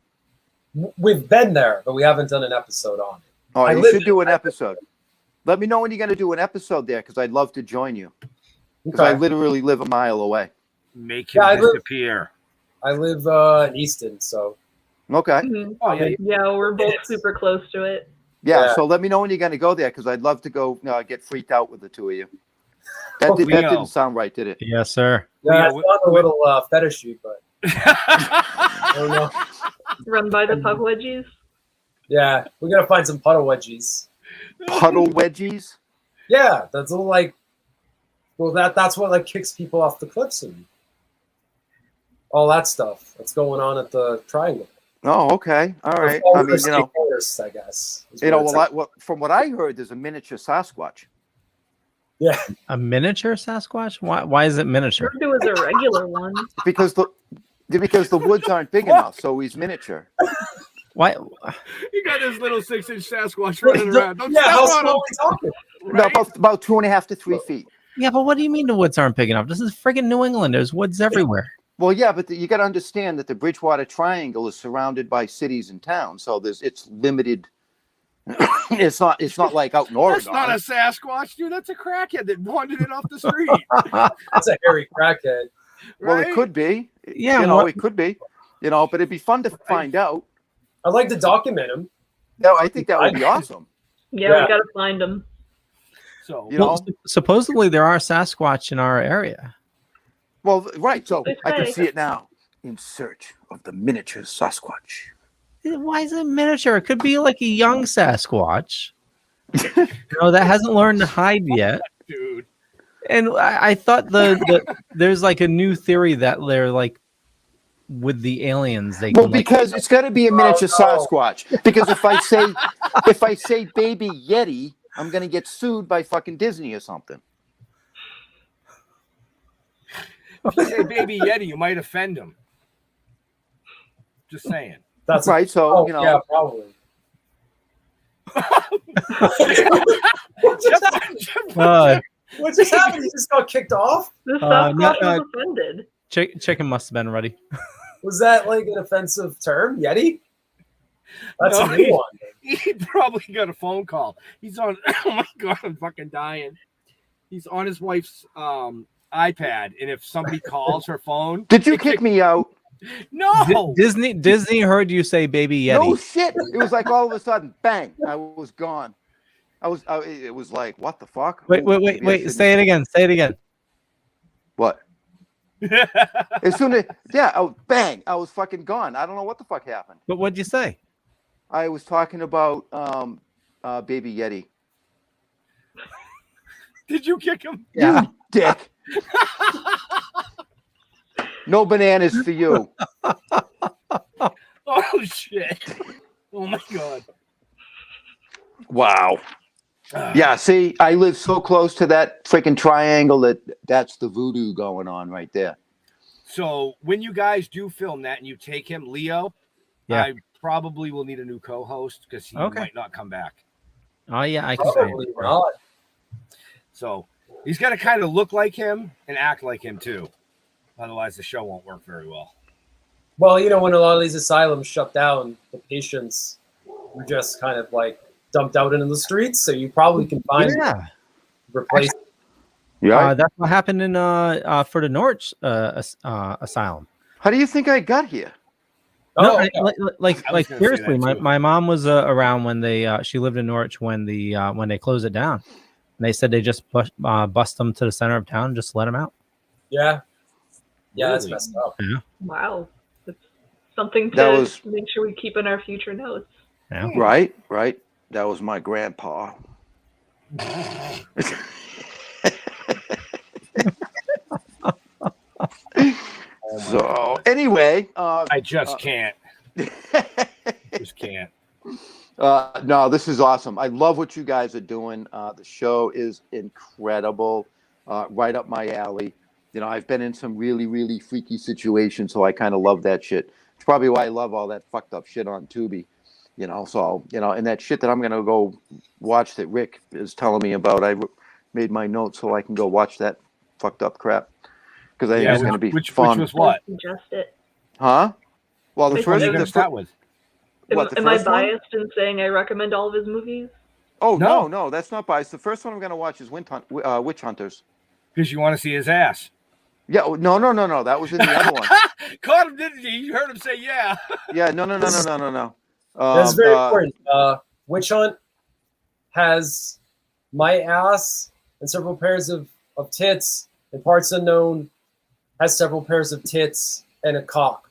We've been there, but we haven't done an episode on it. Oh, you should do an episode. Let me know when you're going to do an episode there, because I'd love to join you. Because I literally live a mile away. Make him disappear. I live in Easton, so. Okay. Mm-hmm. Oh, yeah, we're both super close to it. Yeah, so let me know when you're going to go there, because I'd love to go get freaked out with the two of you. That didn't sound right, did it? Yes, sir. Yeah, it's not a little fetishy, but. I don't know. Run by the pug wedgies? Yeah, we got to find some puddle wedgies. Puddle wedgies? Yeah, that's all that's what kicks people off the cliffs and all that stuff that's going on at the triangle. Oh, okay. All right. I mean, I guess. From what I heard, there's a miniature Sasquatch. Yeah. A miniature Sasquatch? Why is it miniature? It was a regular one. Because the woods aren't big enough, so he's miniature. Why? You got this little 6-inch Sasquatch running around. Don't step on him. Talking? Right? No, about 2.5 to 3 feet. Yeah, but what do you mean the woods aren't big enough? This is friggin' New England. There's woods everywhere. Well, yeah, but you got to understand that the Bridgewater Triangle is surrounded by cities and towns, so it's limited. It's not like out in Oregon. That's not a Sasquatch, dude. That's a crackhead that wandered it off the street. That's a hairy crackhead. Well, it could be. Yeah, it could be. But it'd be fun to find out. I'd like to document him. No, I think that would be awesome. Yeah, we got to find him. So, supposedly there are Sasquatch in our area. Well, right. So I can see it now. In search of the miniature Sasquatch. Why is it miniature? It could be like a young Sasquatch. That hasn't learned to hide yet. Dude. And I thought there's like a new theory that they're like with the aliens. Because it's got to be a miniature Sasquatch. Because if I say baby Yeti, I'm gonna get sued by fucking Disney or something. If you say baby Yeti, you might offend him. Just saying. That's right. So yeah, probably. What just happened? He just got kicked off? The Sasquatch was offended. Chicken must have been ready. Was that like an offensive term? Yeti? That's a new one. He probably got a phone call. He's on. Oh my god, I'm fucking dying. He's on his wife's iPad, and if somebody calls her phone, did you kick me out? No. Disney heard you say baby Yeti. No shit. It was like all of a sudden, bang! I was gone. It was like, what the fuck? Wait. Say it again. Say it again. What? As soon as bang! I was fucking gone. I don't know what the fuck happened. But what'd you say? I was talking about baby Yeti. Did you kick him? Yeah. You dick. No bananas for you. Oh shit. Oh my god. Wow. Yeah, see, I live so close to that freaking triangle that's the voodoo going on right there. So when you guys do film that and you take him, Leo, I probably will need a new co-host because he might not come back. Oh yeah, I can probably not. So he's got to kind of look like him and act like him too. Otherwise, the show won't work very well. Well, when a lot of these asylums shut down, the patients were just kind of like dumped out into the streets. So you probably can find replace. Yeah, that's what happened in for the Norwich asylum. How do you think I got here? No, like seriously, my mom was around when she lived in Norwich when they closed it down. And they said they just bust them to the center of town, just let them out. Yeah. Yeah, Really? that's messed up. Yeah. Wow. It's something to make sure we keep in our future notes. Yeah. Right. That was my grandpa. So anyway, I just can't. Just can't. No, this is awesome. I love what you guys are doing. The show is incredible. right up my alley. You know, I've been in some really, really freaky situations, so I kind of love that shit. It's probably why I love all that fucked up shit on Tubi. You know, so, you know, and that shit that I'm going to go watch that Rick is telling me about, I made my notes so I can go watch that fucked up crap. Because I think it's going to be fun. Which was what? Suggest it. Huh? Well, the Which one first... are you going to start with? Am I biased in saying I recommend all of his movies? Oh, no, that's not biased. The first one I'm going to watch is Witch Hunters. Because you want to see his ass. Yeah, no. That was in the other one. Caught him, didn't you? You heard him say yeah. Yeah, no. That's very important. Witch Hunt has my ass and several pairs of tits, and Parts Unknown has several pairs of tits and a cock.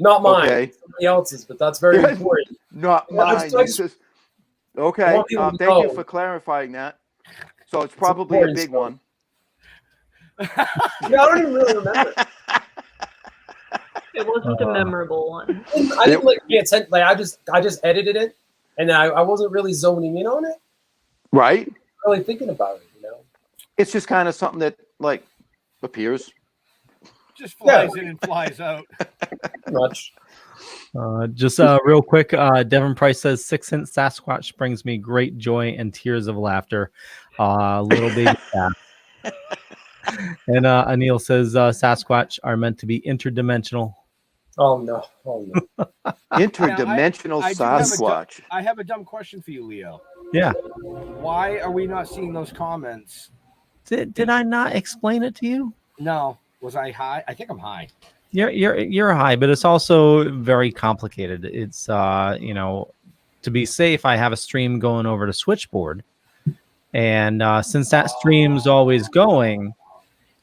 Not mine, somebody else's, but that's very important. Not mine. Okay, thank you for clarifying that. So it's probably a big one. Yeah, I don't even really remember. It wasn't a memorable one. I didn't pay attention. Like I just edited it, and I wasn't really zoning in on it. Right. Really thinking about it, you know. It's just kind of something that like appears. Just flies in and flies out. Much. Just real quick, Devin Price says 6 Cent Sasquatch brings me great joy and tears of laughter. Little baby cat. And Anil says Sasquatch are meant to be interdimensional. Oh no! Interdimensional Sasquatch. I have a dumb question for you, Leo. Yeah. Why are we not seeing those comments? Did I not explain it to you? No. Was I high? I think I'm high. You're high, but it's also very complicated. It's to be safe, I have a stream going over to Switchboard, and since that stream's always going,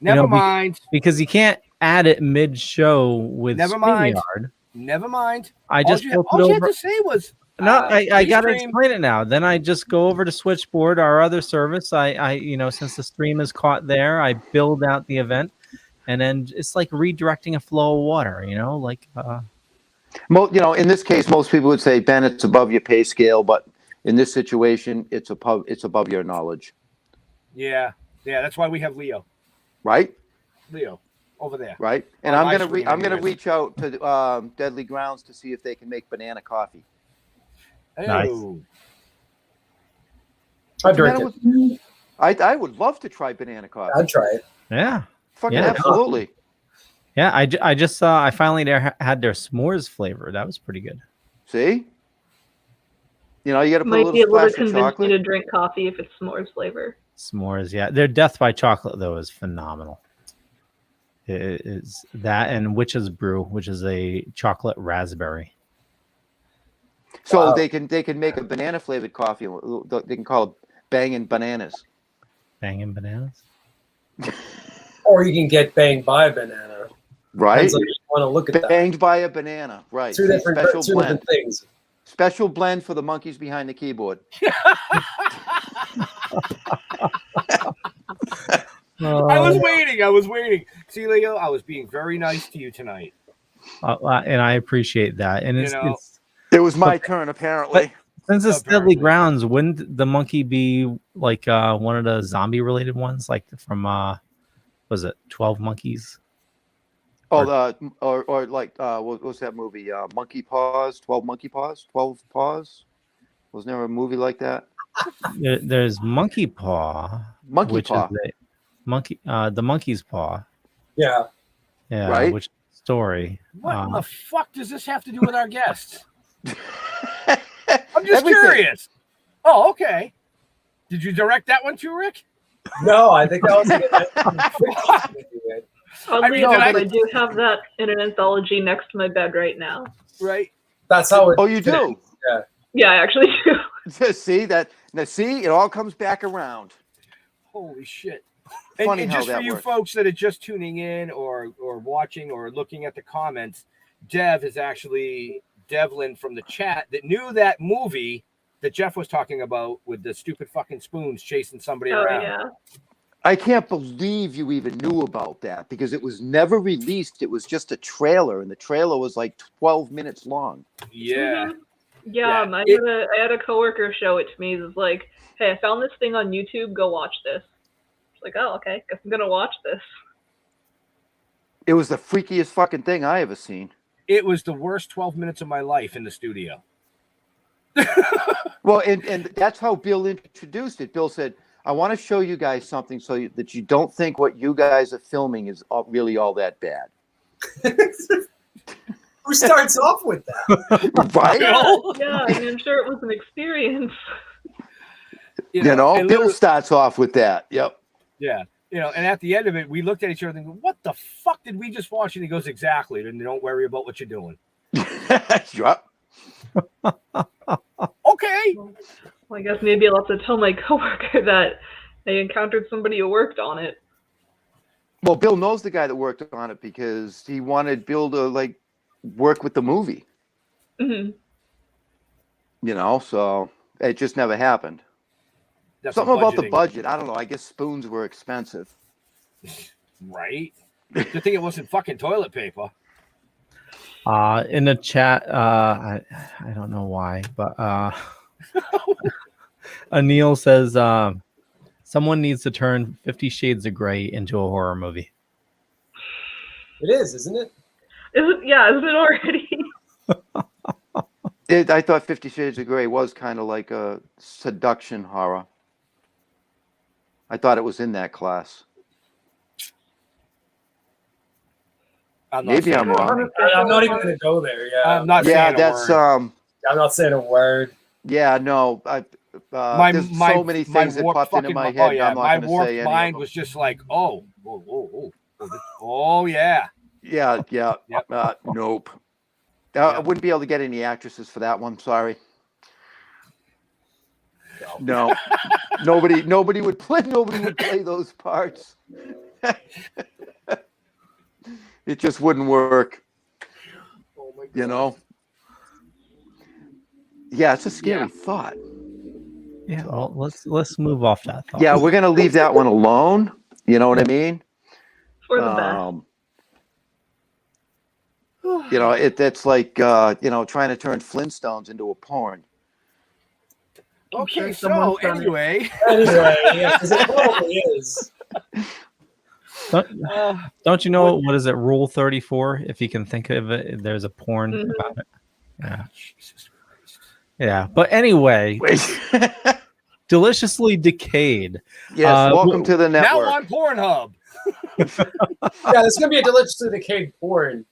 never mind, because you can't add it mid-show with StreamYard. Never mind. I just all you had to say was I gotta explain it now. Then I just go over to Switchboard, our other service. I since the stream is caught there, I build out the event. And then it's like redirecting a flow of water, in this case, most people would say, Ben, it's above your pay scale, but in this situation, it's above your knowledge. Yeah, that's why we have Leo. Right? Leo, over there. Right? And I'm gonna reach out to Deadly Grounds to see if they can make banana coffee. Nice. I drink it. I would love to try banana coffee. I'd try it. Yeah. Fucking absolutely. Yeah, I just saw. I finally had their s'mores flavor. That was pretty good. See, you got to put Might a be little able to splash of convince chocolate. me to drink coffee if it's s'mores flavor. S'mores, yeah. Their Death by Chocolate though is phenomenal. It is that and Witch's Brew, which is a chocolate raspberry. So they can make a banana flavored coffee. They can call it Bangin' Bananas. Bangin' Bananas. Or you can get banged by a banana. Right. Depends on if you want to look at that. Banged by a banana. Right. Two different things. Special blend for the monkeys behind the keyboard. I was waiting. See, Leo, I was being very nice to you tonight. And I appreciate that. And it was my turn, apparently. Since it's Deadly Grounds, wouldn't the monkey be like one of the zombie related ones, like from was it 12 Monkeys? Oh, or like what was that movie? Monkey Paws, 12 Monkey Paws, 12 Paws. Wasn't there a movie like that? There's Monkey Paw. Monkey Paw. The Monkey's Paw. Yeah. Yeah. Right. Which story? What the fuck does this have to do with our guests? I'm just curious. Oh, okay. Did you direct that one too, Rick? No, I think that was Oddly enough, I do have that in an anthology next to my bed right now. Right. That's how it. Oh, you do? Yeah. Yeah, I actually do. See that? Now, see, it all comes back around. Holy shit. Funny and how just that for you works. folks that are just tuning in or watching or looking at the comments, Dev is actually Devlin from the chat that knew that movie that Jeff was talking about with the stupid fucking spoons chasing somebody around. Yeah. I can't believe you even knew about that because it was never released. It was just a trailer, and the trailer was like 12 minutes long. Yeah. Yeah, I had a coworker show it to me. It was like, hey, I found this thing on YouTube. Go watch this. It's like, oh, okay. Guess I'm gonna watch this. It was the freakiest fucking thing I ever seen. It was the worst 12 minutes of my life in the studio. Well, and that's how Bill introduced it. Bill said, I want to show you guys something that you don't think what you guys are filming is really all that bad. Who starts off with that? Right? Yeah, I mean, I'm sure it was an experience. You know, Bill starts off with that. Yep. Yeah. You know, and at the end of it, we looked at each other and go, what the fuck did we just watch? And he goes, exactly. Then don't worry about what you're doing. Yep. Okay. Well, I guess maybe I'll have to tell my coworker that I encountered somebody who worked on it. Well, Bill knows the guy that worked on it because he wanted Bill to work with the movie. Mm-hmm. You know, so it just never happened. That's Something about the budgeting. budget. I don't know. I guess spoons were expensive. Right? Good thing it wasn't fucking toilet paper. In the chat, I don't know why, but Anil says someone needs to turn 50 Shades of Grey into a horror movie. It is, isn't it? Isn't it already? I thought 50 Shades of Grey was kind of like a seduction horror. I thought it was in that class. Maybe I'm wrong. I'm not even going to go there. Yeah, I'm not saying a word. I'm not saying a word. Yeah, no. There's so many things that popped into my head. I'm not my going to warped say any mind of them. was just like, oh, yeah. Yeah. Nope. I wouldn't be able to get any actresses for that one. Sorry. No. Nobody would play those parts. It just wouldn't work. Oh my God. You know? Yeah, it's a scary thought. Yeah, well, let's move off that thought. Yeah, we're gonna leave that one alone. You know what I mean? For the best. You know, it's like trying to turn Flintstones into a porn. Okay, so anyway. Yeah, because it probably is. Don't you know what is it? Rule 34. If you can think of it, there's a porn about it. Yeah. Yeah, but anyway, Deliciously Decayed. Yes, welcome to the network. Now on Pornhub. Yeah, there's gonna be a Deliciously Decayed porn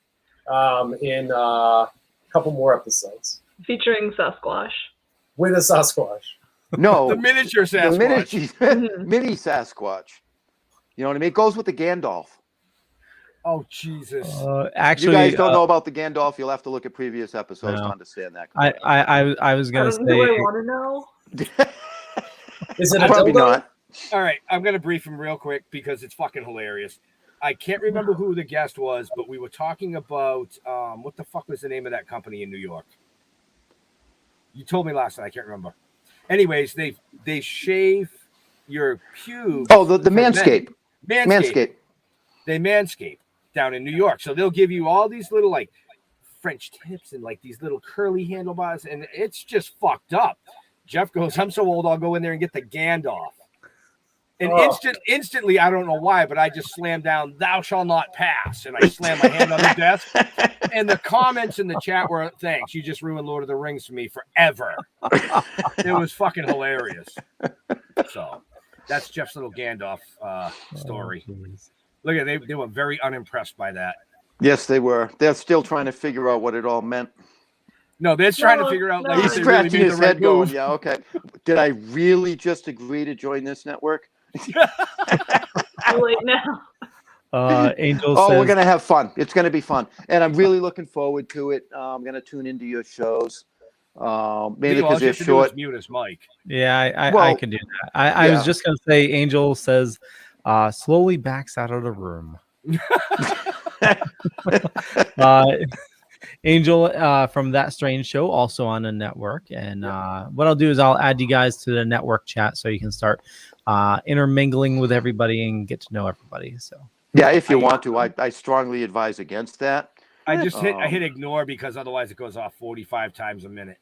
in a couple more episodes Featuring Sasquatch. with a Sasquatch. No, The miniature Sasquatch. the mini Sasquatch. You know what I mean? It goes with the Gandalf. Oh, Jesus. Actually, you guys don't know about the Gandalf. You'll have to look at previous episodes to understand that. I was gonna say. Do I want to know? Is it a Probably dildo? not. All right, I'm going to brief him real quick because it's fucking hilarious. I can't remember who the guest was, but we were talking about what the fuck was the name of that company in New York? You told me last night. I can't remember. Anyways, they shave your pubes. Oh, the Manscaped. Manscaped. They Manscaped down in New York. So they'll give you all these little like French tips and like these little curly handlebars, and it's just fucked up. Jeff goes, I'm so old, I'll go in there and get the Gandalf. And instantly, I don't know why, but I just slammed down, thou shall not pass. And I slammed my hand on the desk. And the comments in the chat were, thanks, you just ruined Lord of the Rings for me forever. It was fucking hilarious. So that's Jeff's little Gandalf story. Look at they were very unimpressed by that. Yes, they were. They're still trying to figure out what it all meant. No, they're trying to figure out. Like, He's scratching his head going, yeah, okay. Did I really just agree to join this network? Too late now. Angel oh, says, we're going to have fun. It's going to be fun. And I'm really looking forward to it. I'm going to tune into your shows. Mainly because they're short. Mute his mic. Yeah, I can do that. I was just going to say, Angel says, slowly backs out of the room. Angel from That Strange Show, also on the network. And what I'll do is I'll add you guys to the network chat so you can start intermingling with everybody and get to know everybody. So yeah, if you want to, I strongly advise against that. I hit ignore because otherwise it goes off 45 times a minute.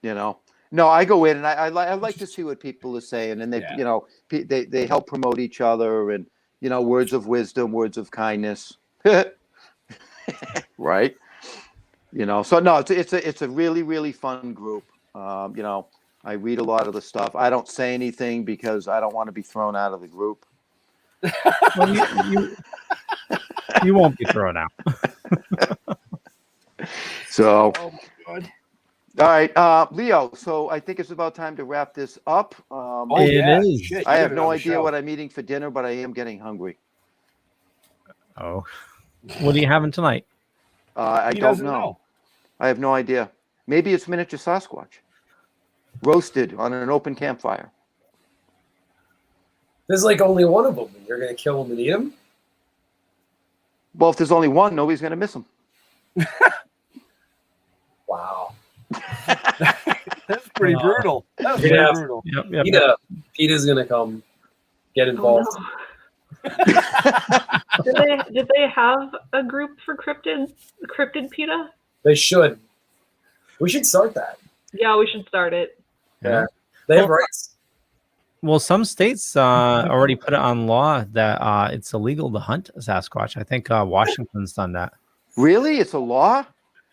You know, no, I go in and I like to see what people are saying, and they, you know, they help promote each other, and you know, words of wisdom, words of kindness, right? You know, so no, it's a really, really fun group. You know, I read a lot of the stuff. I don't say anything because I don't want to be thrown out of the group. Well, you won't be thrown out. So, all right, Leo. So I think it's about time to wrap this up. It is. Shit, I you have got it no on the idea show. what I'm eating for dinner, but I am getting hungry. Oh, what are you having tonight? I He don't doesn't know. I have no idea. Maybe it's miniature Sasquatch, roasted on an open campfire. There's like only one of them, and you're gonna kill him and eat him. Well, if there's only one, nobody's gonna miss him. Wow. That's pretty brutal. That's pretty Yeah. brutal. Yep. Peter's gonna come get involved. Oh, Did they have a group for cryptid PETA? They should. We should start that. Yeah, we should start it. Yeah. They have rights. Well, some states already put it on law that it's illegal to hunt Sasquatch. I think Washington's done that. Really? It's a law?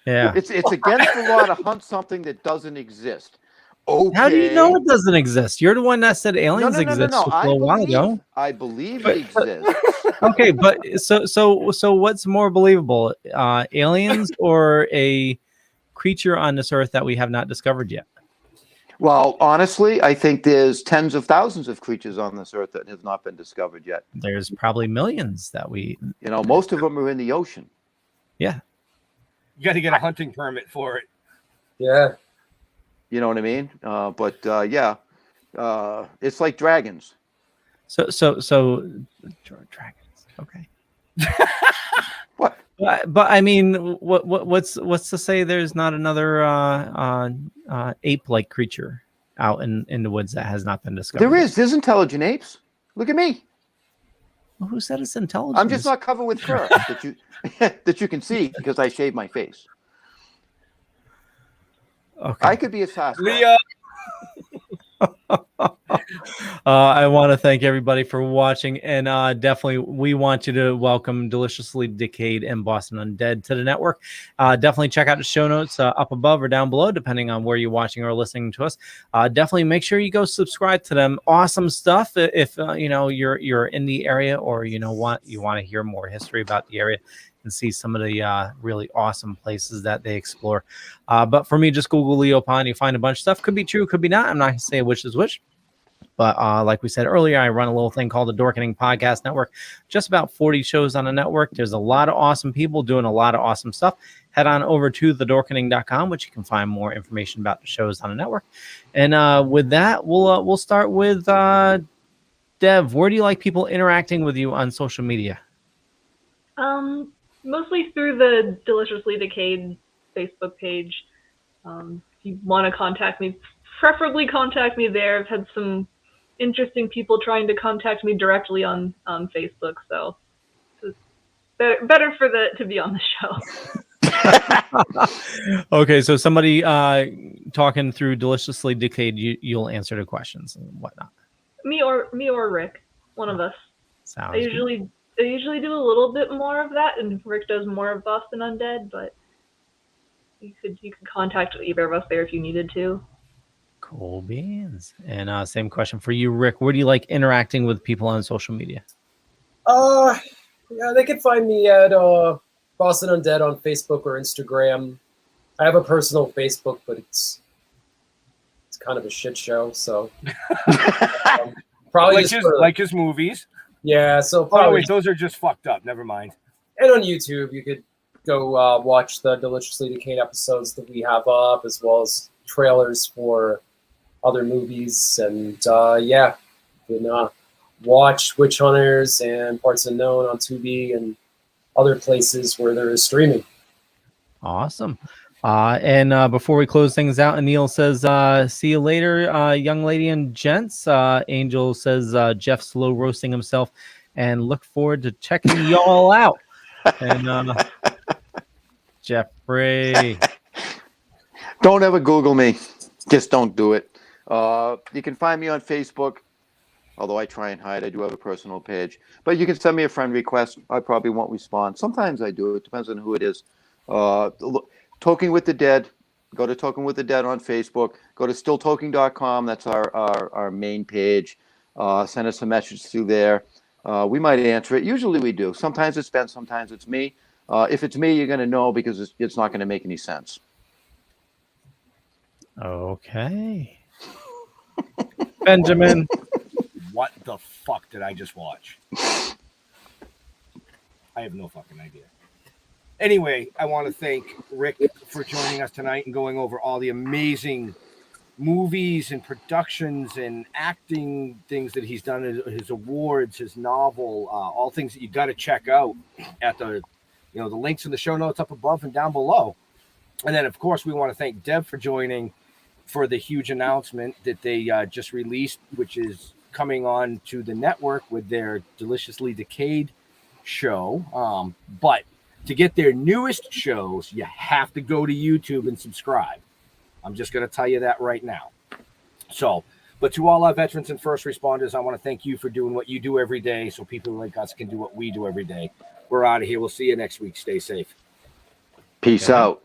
Yeah. It's against the law to hunt something that doesn't exist. Okay. How do you know it doesn't exist? You're the one that said aliens exist a little while ago. I believe it exists. Okay, but so what's more believable, aliens or a creature on this earth that we have not discovered yet? Well, honestly, I think there's tens of thousands of creatures on this earth that have not been discovered yet. There's probably millions that we. You know, most of them are in the ocean. Yeah. You got to get a hunting permit for it. Yeah. You know what I mean? Yeah, it's like dragons. So dragons. Okay. What? But I mean, what's to say there's not another ape-like creature out in the woods that has not been discovered? There is. There's intelligent apes. Look at me. Well, who said it's intelligent? I'm just not covered with fur that you can see because I shave my face. Okay. I could be a Sasquatch. Leo. I want to thank everybody for watching, and definitely we want you to welcome Deliciously Decayed and Boston Undead to the network. Definitely check out the show notes up above or down below, depending on where you're watching or listening to us. Definitely make sure you go subscribe to them. Awesome stuff. If you know you're in the area, or you want to hear more history about the area and see some of the really awesome places that they explore. But for me, just Google Leo Pond. You find a bunch of stuff. Could be true, could be not. I'm not going to say which is which. But like we said earlier, I run a little thing called the Dorkening Podcast Network. Just about 40 shows on the network. There's a lot of awesome people doing a lot of awesome stuff. Head on over to thedorkening.com, which you can find more information about the shows on the network. And with that, we'll start with Dev. Where do you like people interacting with you on social media? Mostly through the Deliciously Decayed Facebook page. If you want to contact me, preferably contact me there. I've had some interesting people trying to contact me directly on Facebook, so it's better to be on the show. Okay, so somebody talking through Deliciously Decayed, you'll answer the questions and whatnot. Me or Rick, one of us. Sounds I usually do a little bit more of that, and Rick does more of Boston Undead, but you could contact either of us there if you needed to. Cool beans. And same question for you, Rick. Where do you like interacting with people on social media? Yeah, they can find me at Boston Undead on Facebook or Instagram. I have a personal Facebook, but it's kind of a shit show. So probably like his movies. Yeah. So Oh, probably. wait, those are just fucked up. Never mind. And on YouTube, you could go watch the Deliciously Decayed episodes that we have up, as well as trailers for other movies. And yeah, you can watch Witch Hunters and Parts Unknown on Tubi and other places where there is streaming. Awesome. And before we close things out, Anil says, see you later, young lady and gents. Angel says, Jeff slow roasting himself, and look forward to checking y'all out. And Jeffrey. Don't ever Google me. Just don't do it. You can find me on Facebook, although I try and hide. I do have a personal page. But you can send me a friend request. I probably won't respond. Sometimes I do. It depends on who it is. Toking with the Dead. Go to Toking with the Dead on Facebook. Go to stilltoking.com. That's our main page. Send us a message through there. We might answer it. Usually we do. Sometimes it's Ben. Sometimes it's me. If it's me, you're going to know because it's not going to make any sense. Okay. Benjamin. What the fuck did I just watch? I have no fucking idea. Anyway, I want to thank Rick for joining us tonight and going over all the amazing movies and productions and acting things that he's done, his awards, his novel, all things that you got to check out at the links in the show notes up above and down below. And then, of course, we want to thank Deb for joining for the huge announcement that they just released, which is coming on to the network with their Deliciously Decayed show. But to get their newest shows, you have to go to YouTube and subscribe. I'm just going to tell you that right now. So, but to all our veterans and first responders, I want to thank you for doing what you do every day so people like us can do what we do every day. We're out of here. We'll see you next week. Stay safe. Peace out.